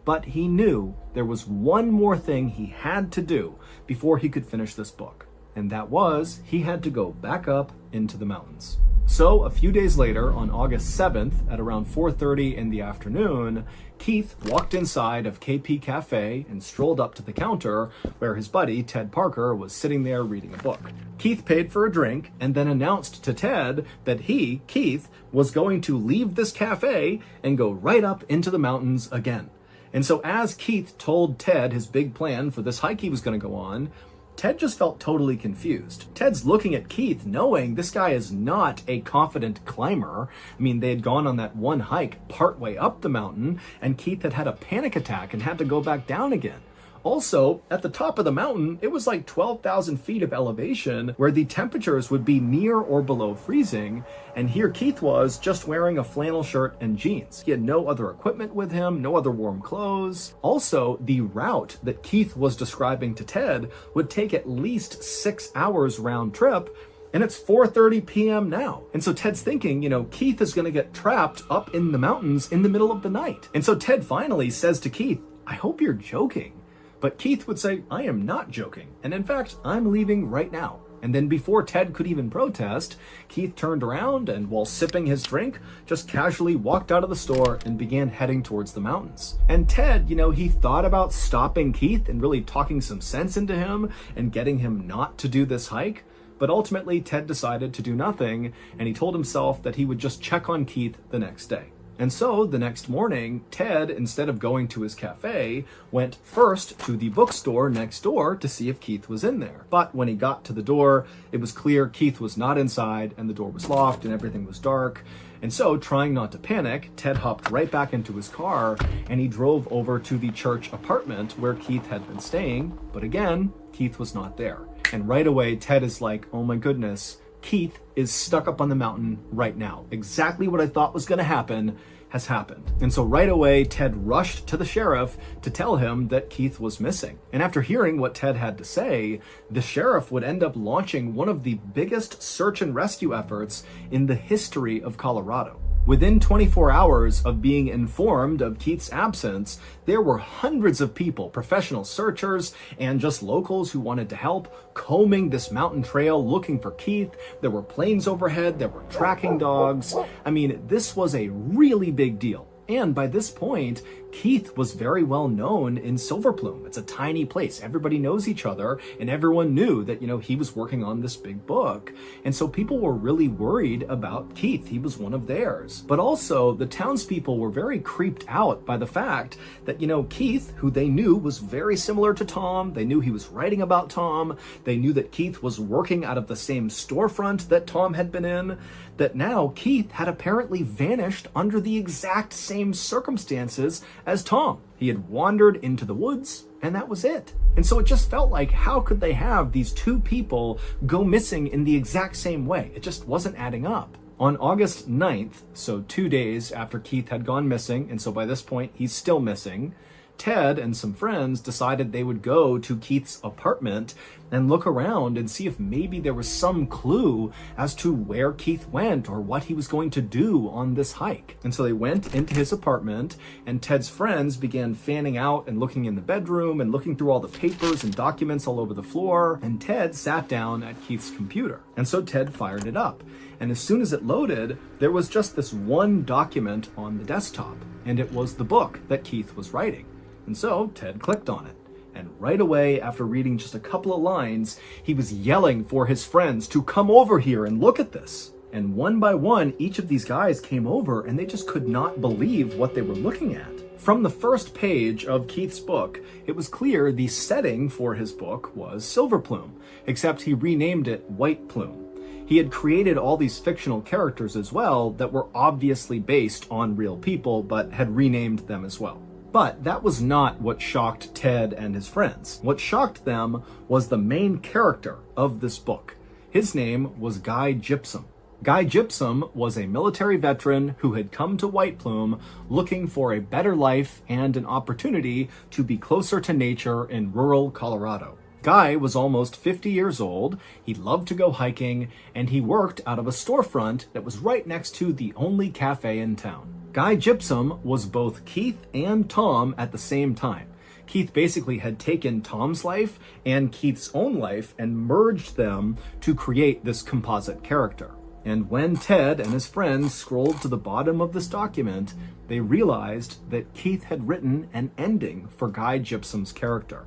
But he knew there was one more thing he had to do before he could finish this book. And that was, he had to go back up into the mountains. So a few days later, on August 7th, at around 4:30 in the afternoon, Keith walked inside of KP Cafe and strolled up to the counter where his buddy, Ted Parker, was sitting there reading a book. Keith paid for a drink and then announced to Ted that he, Keith, was going to leave this cafe and go right up into the mountains again. And so as Keith told Ted his big plan for this hike he was going to go on, Ted just felt totally confused. Ted's looking at Keith knowing this guy is not a confident climber. I mean, they had gone on that one hike partway up the mountain, and Keith had had a panic attack and had to go back down again. Also, at the top of the mountain, it was like 12,000 feet of elevation where the temperatures would be near or below freezing. And here Keith was just wearing a flannel shirt and jeans. He had no other equipment with him, no other warm clothes. Also, the route that Keith was describing to Ted would take at least 6 hours round trip. And it's 4:30 p.m. now. And so Ted's thinking, Keith is going to get trapped up in the mountains in the middle of the night. And so Ted finally says to Keith, "I hope you're joking." But Keith would say, "I am not joking. And in fact, I'm leaving right now." And then before Ted could even protest, Keith turned around and while sipping his drink, just casually walked out of the store and began heading towards the mountains. And Ted, he thought about stopping Keith and really talking some sense into him and getting him not to do this hike. But ultimately, Ted decided to do nothing, and he told himself that he would just check on Keith the next day. And so the next morning, Ted, instead of going to his cafe, went first to the bookstore next door to see if Keith was in there. But when he got to the door, it was clear Keith was not inside and the door was locked and everything was dark. And so, trying not to panic, Ted hopped right back into his car and he drove over to the church apartment where Keith had been staying. But again, Keith was not there. And right away, Ted is like, "Oh my goodness, Keith is stuck up on the mountain right now. Exactly what I thought was going to happen has happened." And so right away, Ted rushed to the sheriff to tell him that Keith was missing. And after hearing what Ted had to say, the sheriff would end up launching one of the biggest search and rescue efforts in the history of Colorado. Within 24 hours of being informed of Keith's absence, there were hundreds of people, professional searchers, and just locals who wanted to help, combing this mountain trail looking for Keith. There were planes overhead, there were tracking dogs. I mean, this was a really big deal. And by this point, Keith was very well known in Silver Plume. It's a tiny place. Everybody knows each other, and everyone knew that, he was working on this big book. And so people were really worried about Keith. He was one of theirs. But also, the townspeople were very creeped out by the fact that, Keith, who they knew was very similar to Tom, they knew he was writing about Tom, they knew that Keith was working out of the same storefront that Tom had been in, that now Keith had apparently vanished under the exact same circumstances as Tom. He had wandered into the woods, and that was it. And so it just felt like, how could they have these two people go missing in the exact same way? It just wasn't adding up. On August 9th, so 2 days after Keith had gone missing, and so by this point he's still missing, Ted and some friends decided they would go to Keith's apartment and look around and see if maybe there was some clue as to where Keith went or what he was going to do on this hike. And so they went into his apartment, and Ted's friends began fanning out and looking in the bedroom and looking through all the papers and documents all over the floor, and Ted sat down at Keith's computer. And so Ted fired it up. And as soon as it loaded, there was just this one document on the desktop, and it was the book that Keith was writing. And so Ted clicked on it. And right away, after reading just a couple of lines, he was yelling for his friends to come over here and look at this. And one by one, each of these guys came over and they just could not believe what they were looking at. From the first page of Keith's book, it was clear the setting for his book was Silver Plume, except he renamed it White Plume. He had created all these fictional characters as well that were obviously based on real people, but had renamed them as well. But that was not what shocked Ted and his friends. What shocked them was the main character of this book. His name was Guy Gypsum. Guy Gypsum was a military veteran who had come to White Plume looking for a better life and an opportunity to be closer to nature in rural Colorado. Guy was almost 50 years old, he loved to go hiking, and he worked out of a storefront that was right next to the only cafe in town. Guy Gypsum was both Keith and Tom at the same time. Keith basically had taken Tom's life and Keith's own life and merged them to create this composite character. And when Ted and his friends scrolled to the bottom of this document, they realized that Keith had written an ending for Guy Gypsum's character.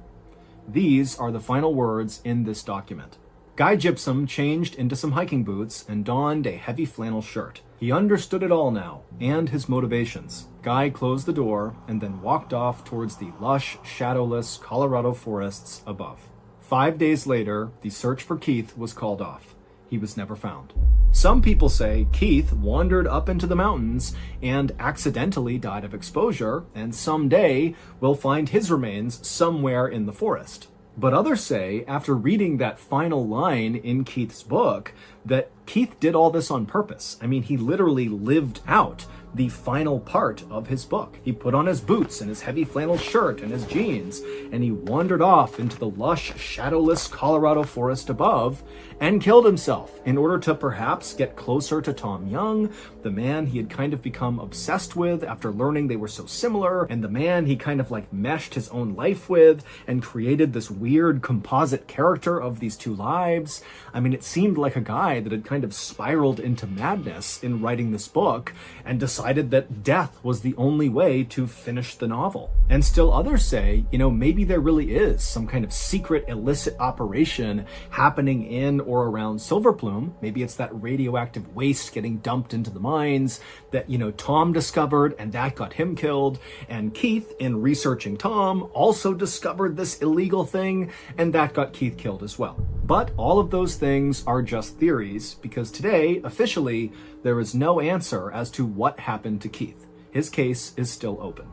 These are the final words in this document. Guy Gypsum changed into some hiking boots and donned a heavy flannel shirt. He understood it all now, and his motivations. Guy closed the door and then walked off towards the lush, shadowless Colorado forests above. 5 days later, the search for Keith was called off. He was never found. Some people say Keith wandered up into the mountains and accidentally died of exposure, and someday we'll find his remains somewhere in the forest. But others say, after reading that final line in Keith's book, that Keith did all this on purpose. I mean, he literally lived out the final part of his book. He put on his boots and his heavy flannel shirt and his jeans, and he wandered off into the lush, shadowless Colorado forest above and killed himself in order to perhaps get closer to Tom Young, the man he had kind of become obsessed with after learning they were so similar, and the man he kind of like meshed his own life with and created this weird composite character of these two lives. I mean, it seemed like a guy that had kind of spiraled into madness in writing this book and decided that death was the only way to finish the novel. And still others say, maybe there really is some kind of secret illicit operation happening in or around Silver Plume. Maybe it's that radioactive waste getting dumped into the mines that, Tom discovered and that got him killed. And Keith, in researching Tom, also discovered this illegal thing and that got Keith killed as well. But all of those things are just theories because today, officially, there is no answer as to what happened to Keith. His case is still open.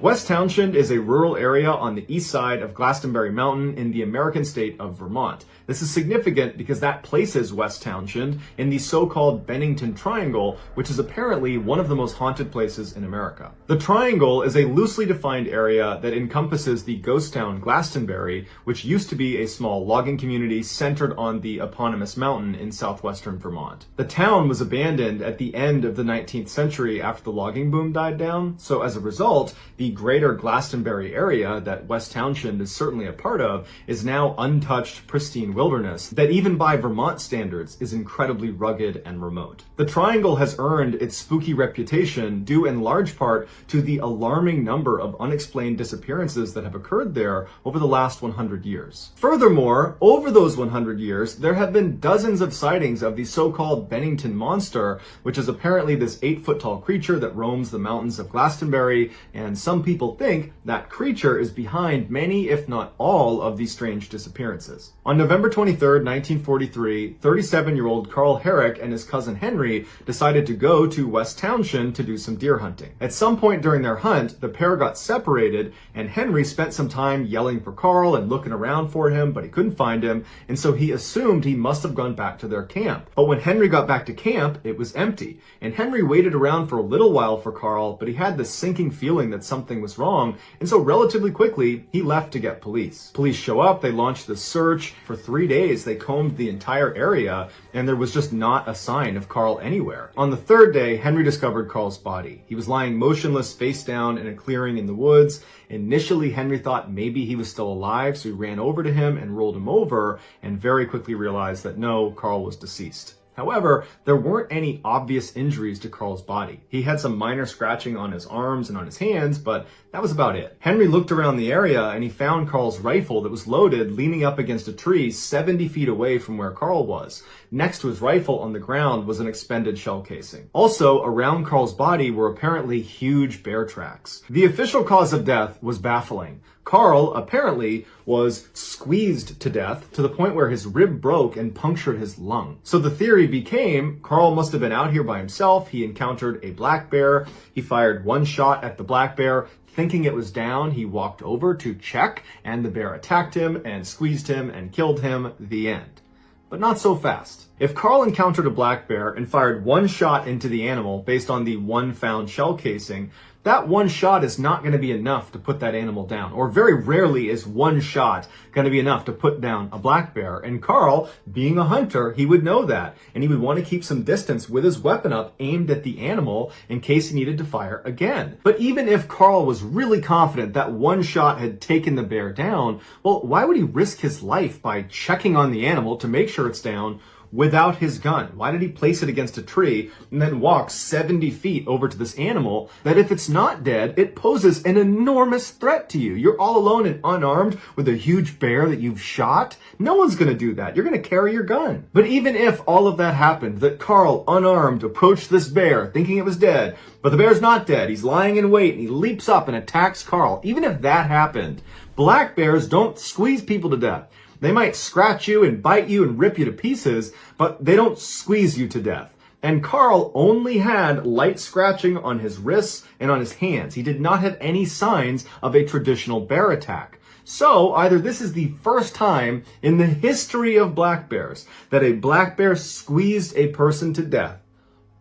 West Townshend is a rural area on the east side of Glastonbury Mountain in the American state of Vermont. This is significant because that places West Townshend in the so-called Bennington Triangle, which is apparently one of the most haunted places in America. The Triangle is a loosely defined area that encompasses the ghost town Glastonbury, which used to be a small logging community centered on the eponymous mountain in southwestern Vermont. The town was abandoned at the end of the 19th century after the logging boom died down, so as a result, the greater Glastonbury area that West Townshend is certainly a part of is now untouched, pristine wilderness that even by Vermont standards is incredibly rugged and remote. The Triangle has earned its spooky reputation due in large part to the alarming number of unexplained disappearances that have occurred there over the last 100 years. Furthermore, over those 100 years, there have been dozens of sightings of the so-called Bennington Monster, which is apparently this 8-foot-tall creature that roams the mountains of Glastonbury, and some people think that creature is behind many, if not all, of these strange disappearances. On November 23rd, 1943, 37-year-old Carl Herrick and his cousin Henry decided to go to West Townshend to do some deer hunting. At some point during their hunt, the pair got separated, and Henry spent some time yelling for Carl and looking around for him, but he couldn't find him, and so he assumed he must have gone back to their camp. But when Henry got back to camp, it was empty, and Henry waited around for a little while for Carl, but he had this sinking feeling that something was wrong, and so relatively quickly, he left to get police. Police show up, they launch the search. For 3 days, they combed the entire area, and there was just not a sign of Carl anywhere. On the third day, Henry discovered Carl's body. He was lying motionless, face down in a clearing in the woods. Initially, Henry thought maybe he was still alive, so he ran over to him and rolled him over, and very quickly realized that no, Carl was deceased. However, there weren't any obvious injuries to Carl's body. He had some minor scratching on his arms and on his hands, but that was about it. Henry looked around the area and he found Carl's rifle that was loaded leaning up against a tree 70 feet away from where Carl was. Next to his rifle on the ground was an expended shell casing. Also, around Carl's body were apparently huge bear tracks. The official cause of death was baffling. Carl, apparently, was squeezed to death to the point where his rib broke and punctured his lung. So the theory became, Carl must have been out here by himself. He encountered a black bear. He fired one shot at the black bear. Thinking it was down, he walked over to check, and the bear attacked him and squeezed him and killed him. The end. But not so fast. If Carl encountered a black bear and fired one shot into the animal based on the one found shell casing, that one shot is not going to be enough to put that animal down. Or very rarely is one shot going to be enough to put down a black bear. And Carl, being a hunter, he would know that. And he would want to keep some distance with his weapon up aimed at the animal in case he needed to fire again. But even if Carl was really confident that one shot had taken the bear down, well, why would he risk his life by checking on the animal to make sure it's down without his gun? Why did he place it against a tree and then walk 70 feet over to this animal that if it's not dead, it poses an enormous threat to you? You're all alone and unarmed with a huge bear that you've shot. No one's going to do that. You're going to carry your gun. But even if all of that happened, that Carl, unarmed, approached this bear thinking it was dead, but the bear's not dead, he's lying in wait, and he leaps up and attacks Carl. Even if that happened, black bears don't squeeze people to death. They might scratch you and bite you and rip you to pieces, but they don't squeeze you to death. And Carl only had light scratching on his wrists and on his hands. He did not have any signs of a traditional bear attack. So either this is the first time in the history of black bears that a black bear squeezed a person to death,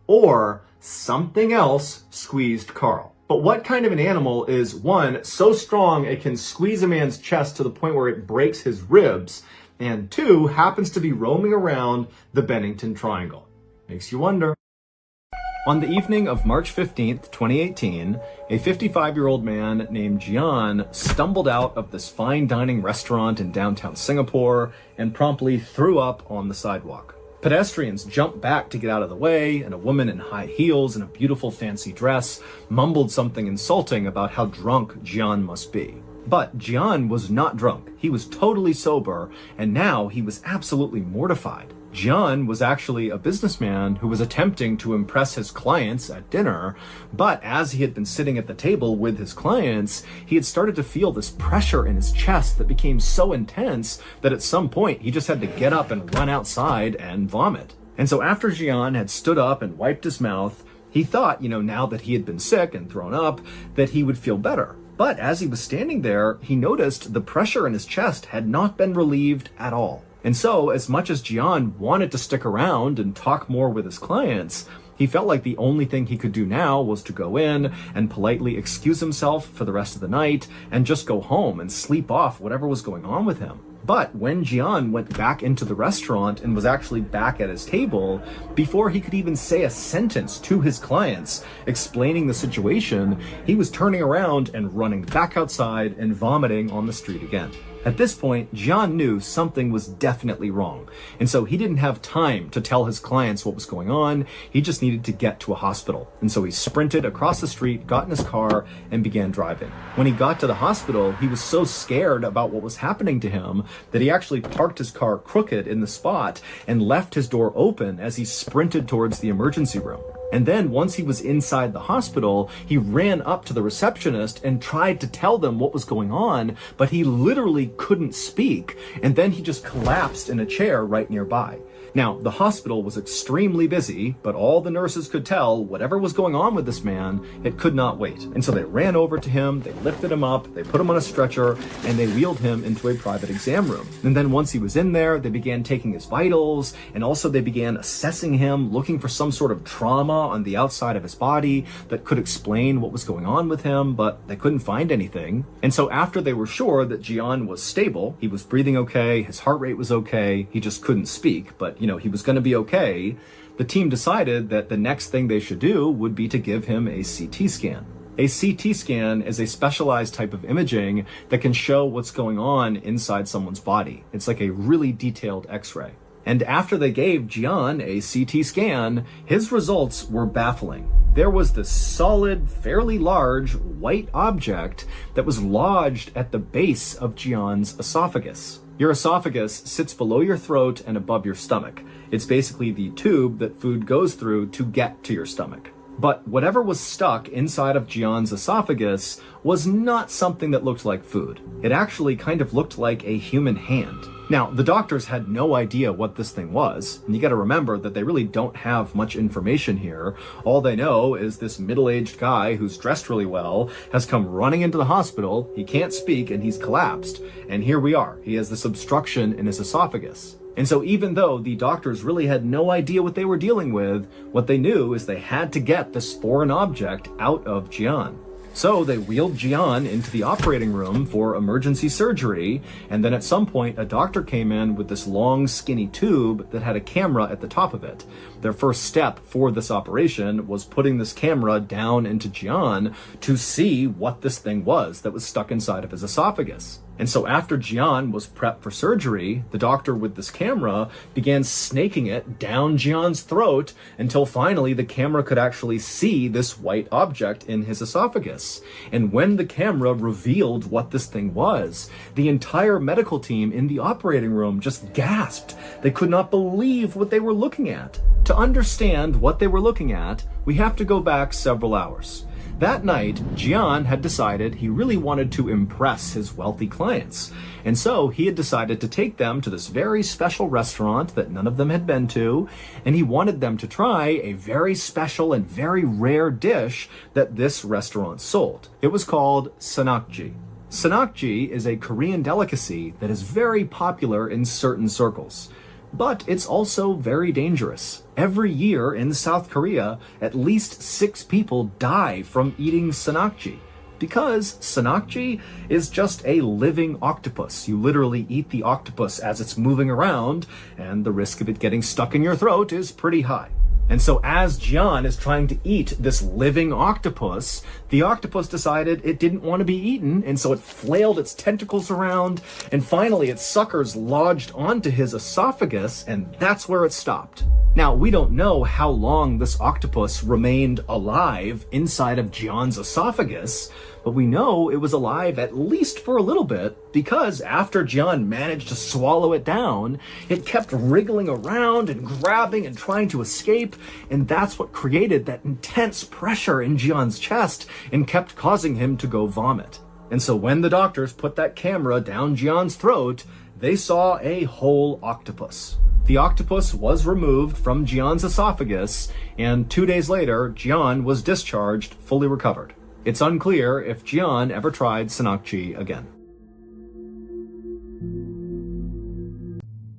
or something else squeezed Carl. But what kind of an animal is, one, so strong it can squeeze a man's chest to the point where it breaks his ribs, and two, happens to be roaming around the Bennington Triangle? Makes you wonder. On the evening of March 15th, 2018, a 55-year-old man named Gian stumbled out of this fine dining restaurant in downtown Singapore and promptly threw up on the sidewalk. Pedestrians jumped back to get out of the way, and a woman in high heels and a beautiful fancy dress mumbled something insulting about how drunk Gian must be. But Gian was not drunk. He was totally sober, and now he was absolutely mortified. Gian was actually a businessman who was attempting to impress his clients at dinner, but as he had been sitting at the table with his clients, he had started to feel this pressure in his chest that became so intense that at some point he just had to get up and run outside and vomit. And so after Gian had stood up and wiped his mouth, he thought, now that he had been sick and thrown up, that he would feel better. But as he was standing there, he noticed the pressure in his chest had not been relieved at all. And so, as much as Gian wanted to stick around and talk more with his clients, he felt like the only thing he could do now was to go in and politely excuse himself for the rest of the night and just go home and sleep off whatever was going on with him. But when Gian went back into the restaurant and was actually back at his table, before he could even say a sentence to his clients explaining the situation, he was turning around and running back outside and vomiting on the street again. At this point, Gian knew something was definitely wrong, and so he didn't have time to tell his clients what was going on. He just needed to get to a hospital. And so he sprinted across the street, got in his car, and began driving. When he got to the hospital, he was so scared about what was happening to him that he actually parked his car crooked in the spot and left his door open as he sprinted towards the emergency room. And then once he was inside the hospital, he ran up to the receptionist and tried to tell them what was going on, but he literally couldn't speak. And then he just collapsed in a chair right nearby. Now, the hospital was extremely busy, but all the nurses could tell whatever was going on with this man, it could not wait. And so they ran over to him, they lifted him up, they put him on a stretcher, and they wheeled him into a private exam room. And then once he was in there, they began taking his vitals, and also they began assessing him, looking for some sort of trauma on the outside of his body that could explain what was going on with him, but they couldn't find anything. And so after they were sure that Gian was stable, he was breathing okay, his heart rate was okay, he just couldn't speak, but he was going to be okay, the team decided that the next thing they should do would be to give him a CT scan. A CT scan is a specialized type of imaging that can show what's going on inside someone's body. It's like a really detailed X-ray. And after they gave Gian a CT scan, his results were baffling. There was this solid, fairly large, white object that was lodged at the base of Gian's esophagus. Your esophagus sits below your throat and above your stomach. It's basically the tube that food goes through to get to your stomach. But whatever was stuck inside of Jian's esophagus was not something that looked like food. It actually kind of looked like a human hand. Now, the doctors had no idea what this thing was, and you gotta remember that they really don't have much information here. All they know is this middle-aged guy who's dressed really well has come running into the hospital, he can't speak, and he's collapsed. And here we are, he has this obstruction in his esophagus. And so even though the doctors really had no idea what they were dealing with, what they knew is they had to get this foreign object out of Jian. So they wheeled Jian into the operating room for emergency surgery, and then at some point a doctor came in with this long skinny tube that had a camera at the top of it. Their first step for this operation was putting this camera down into Jian to see what this thing was that was stuck inside of his esophagus. And so after Jian was prepped for surgery, the doctor with this camera began snaking it down Jian's throat until finally the camera could actually see this white object in his esophagus. And when the camera revealed what this thing was, the entire medical team in the operating room just gasped. They could not believe what they were looking at. To understand what they were looking at, we have to go back several hours. That night, Jian had decided he really wanted to impress his wealthy clients. And so he had decided to take them to this very special restaurant that none of them had been to, and he wanted them to try a very special and very rare dish that this restaurant sold. It was called sanakji. Sanakji is a Korean delicacy that is very popular in certain circles. But it's also very dangerous. Every year in South Korea, at least 6 people die from eating sanakji. Because sanakji is just a living octopus. You literally eat the octopus as it's moving around, and the risk of it getting stuck in your throat is pretty high. And so as Jian is trying to eat this living octopus, the octopus decided it didn't want to be eaten, and so it flailed its tentacles around, and finally its suckers lodged onto his esophagus, and that's where it stopped. Now, we don't know how long this octopus remained alive inside of Jian's esophagus, but we know it was alive at least for a little bit, because after Jian managed to swallow it down, it kept wriggling around and grabbing and trying to escape, and that's what created that intense pressure in Jian's chest and kept causing him to go vomit. And so when the doctors put that camera down Jian's throat, they saw a whole octopus. The octopus was removed from Jian's esophagus, and 2 days later, Jian was discharged, fully recovered. It's unclear if Jian ever tried sanakji again.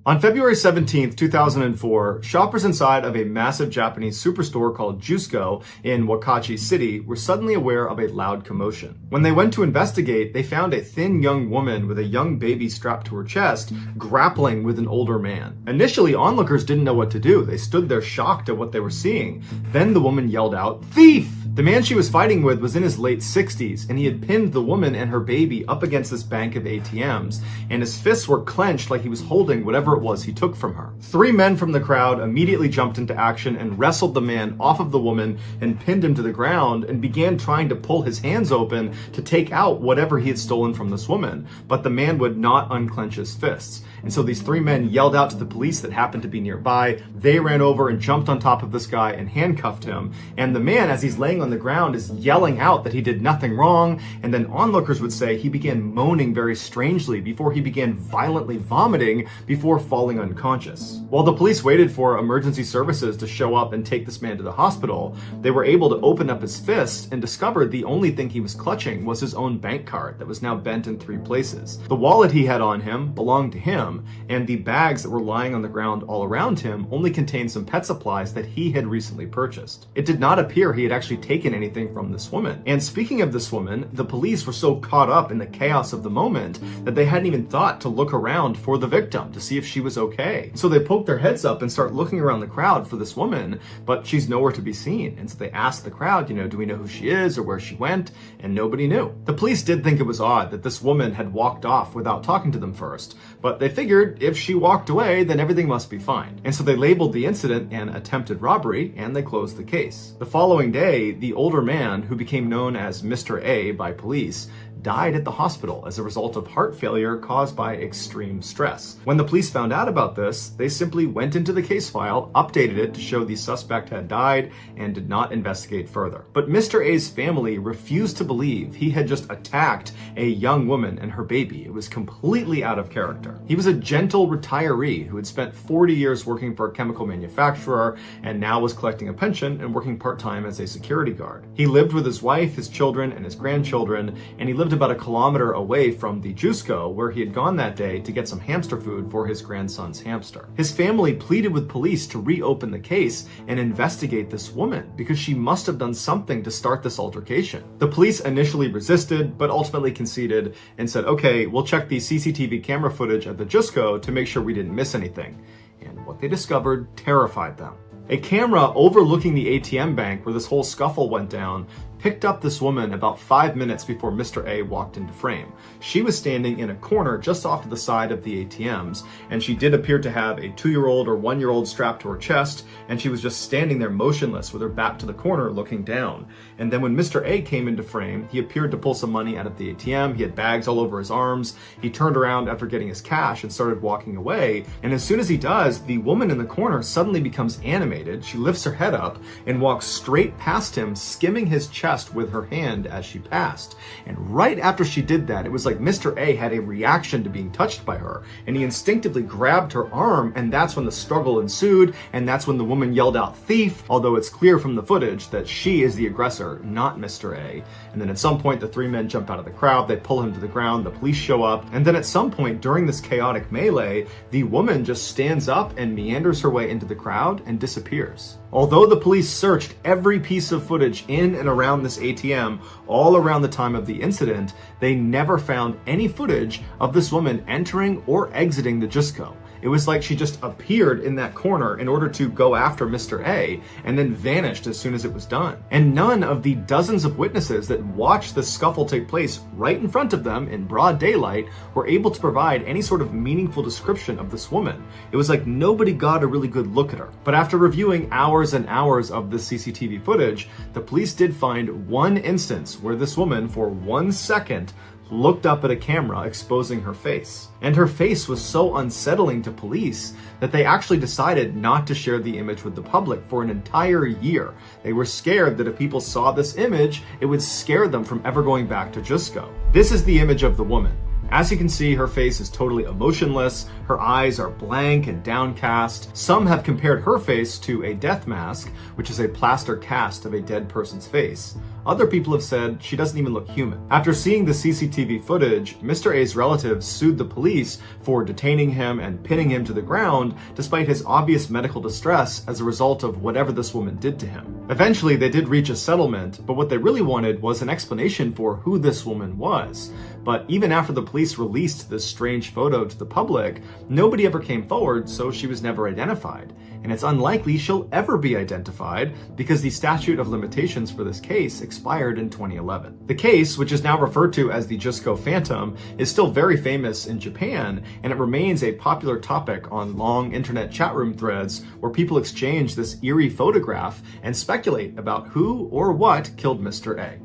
On February 17th, 2004, shoppers inside of a massive Japanese superstore called Jusco in Wakachi City were suddenly aware of a loud commotion. When they went to investigate, they found a thin young woman with a young baby strapped to her chest, grappling with an older man. Initially, onlookers didn't know what to do. They stood there shocked at what they were seeing. Then the woman yelled out, "Thief!" The man she was fighting with was in his late 60s, and he had pinned the woman and her baby up against this bank of ATMs, and his fists were clenched like he was holding whatever it was he took from her. 3 men from the crowd immediately jumped into action and wrestled the man off of the woman and pinned him to the ground and began trying to pull his hands open to take out whatever he had stolen from this woman, but the man would not unclench his fists. And so these 3 men yelled out to the police that happened to be nearby. They ran over and jumped on top of this guy and handcuffed him. And the man, as he's laying on the ground, is yelling out that he did nothing wrong. And then onlookers would say he began moaning very strangely before he began violently vomiting before falling unconscious. While the police waited for emergency services to show up and take this man to the hospital, they were able to open up his fists and discovered the only thing he was clutching was his own bank card that was now bent in 3 places. The wallet he had on him belonged to him, and the bags that were lying on the ground all around him only contained some pet supplies that he had recently purchased. It did not appear he had actually taken anything from this woman. And speaking of this woman, the police were so caught up in the chaos of the moment that they hadn't even thought to look around for the victim to see if she was okay. So they poked their heads up and start looking around the crowd for this woman, but she's nowhere to be seen. And so they asked the crowd, do we know who she is or where she went? And nobody knew. The police did think it was odd that this woman had walked off without talking to them first, but they figured if she walked away, then everything must be fine. And so they labeled the incident an attempted robbery, and they closed the case. The following day, the older man, who became known as Mr. A by police, died at the hospital as a result of heart failure caused by extreme stress. When the police found out about this, they simply went into the case file, updated it to show the suspect had died, and did not investigate further. But Mr. A's family refused to believe he had just attacked a young woman and her baby. It was completely out of character. He was a gentle retiree who had spent 40 years working for a chemical manufacturer and now was collecting a pension and working part-time as a security guard. He lived with his wife, his children, and his grandchildren, and he lived about a kilometer away from the Jusco, where he had gone that day to get some hamster food for his grandson's hamster. His family pleaded with police to reopen the case and investigate this woman because she must have done something to start this altercation. The police initially resisted, but ultimately conceded and said, okay, we'll check the CCTV camera footage at the Jusco to make sure we didn't miss anything. And what they discovered terrified them. A camera overlooking the ATM bank where this whole scuffle went down picked up this woman about 5 minutes before Mr. A walked into frame. She was standing in a corner just off to the side of the ATMs, and she did appear to have a 2-year-old or 1-year-old strapped to her chest, and she was just standing there motionless with her back to the corner looking down. And then when Mr. A came into frame, he appeared to pull some money out of the ATM. He had bags all over his arms. He turned around after getting his cash and started walking away. And as soon as he does, the woman in the corner suddenly becomes animated. She lifts her head up and walks straight past him, skimming his chest with her hand as she passed. And right after she did that, it was like Mr. A had a reaction to being touched by her, and he instinctively grabbed her arm, and that's when the struggle ensued, and that's when the woman yelled out thief, although it's clear from the footage that she is the aggressor, not Mr. A. And then at some point, the 3 men jump out of the crowd, they pull him to the ground, the police show up, and then at some point during this chaotic melee, the woman just stands up and meanders her way into the crowd and disappears. Although the police searched every piece of footage in and around this ATM all around the time of the incident, they never found any footage of this woman entering or exiting the Jusco. It was like she just appeared in that corner in order to go after Mr. A and then vanished as soon as it was done. And none of the dozens of witnesses that watched the scuffle take place right in front of them in broad daylight were able to provide any sort of meaningful description of this woman. It was like nobody got a really good look at her. But after reviewing hours and hours of the CCTV footage, the police did find one instance where this woman, for 1 second, looked up at a camera exposing her face. And her face was so unsettling to police that they actually decided not to share the image with the public for an entire year. They were scared that if people saw this image, it would scare them from ever going back to Jusco. This is the image of the woman. As you can see, her face is totally emotionless, her eyes are blank and downcast. Some have compared her face to a death mask, which is a plaster cast of a dead person's face. Other people have said she doesn't even look human. After seeing the CCTV footage, Mr. A's relatives sued the police for detaining him and pinning him to the ground despite his obvious medical distress as a result of whatever this woman did to him. Eventually, they did reach a settlement, but what they really wanted was an explanation for who this woman was. But even after the police released this strange photo to the public, nobody ever came forward, so she was never identified. And it's unlikely she'll ever be identified because the statute of limitations for this case expired in 2011. The case, which is now referred to as the Jusco Phantom, is still very famous in Japan, and it remains a popular topic on long internet chat room threads where people exchange this eerie photograph and speculate about who or what killed Mr. A.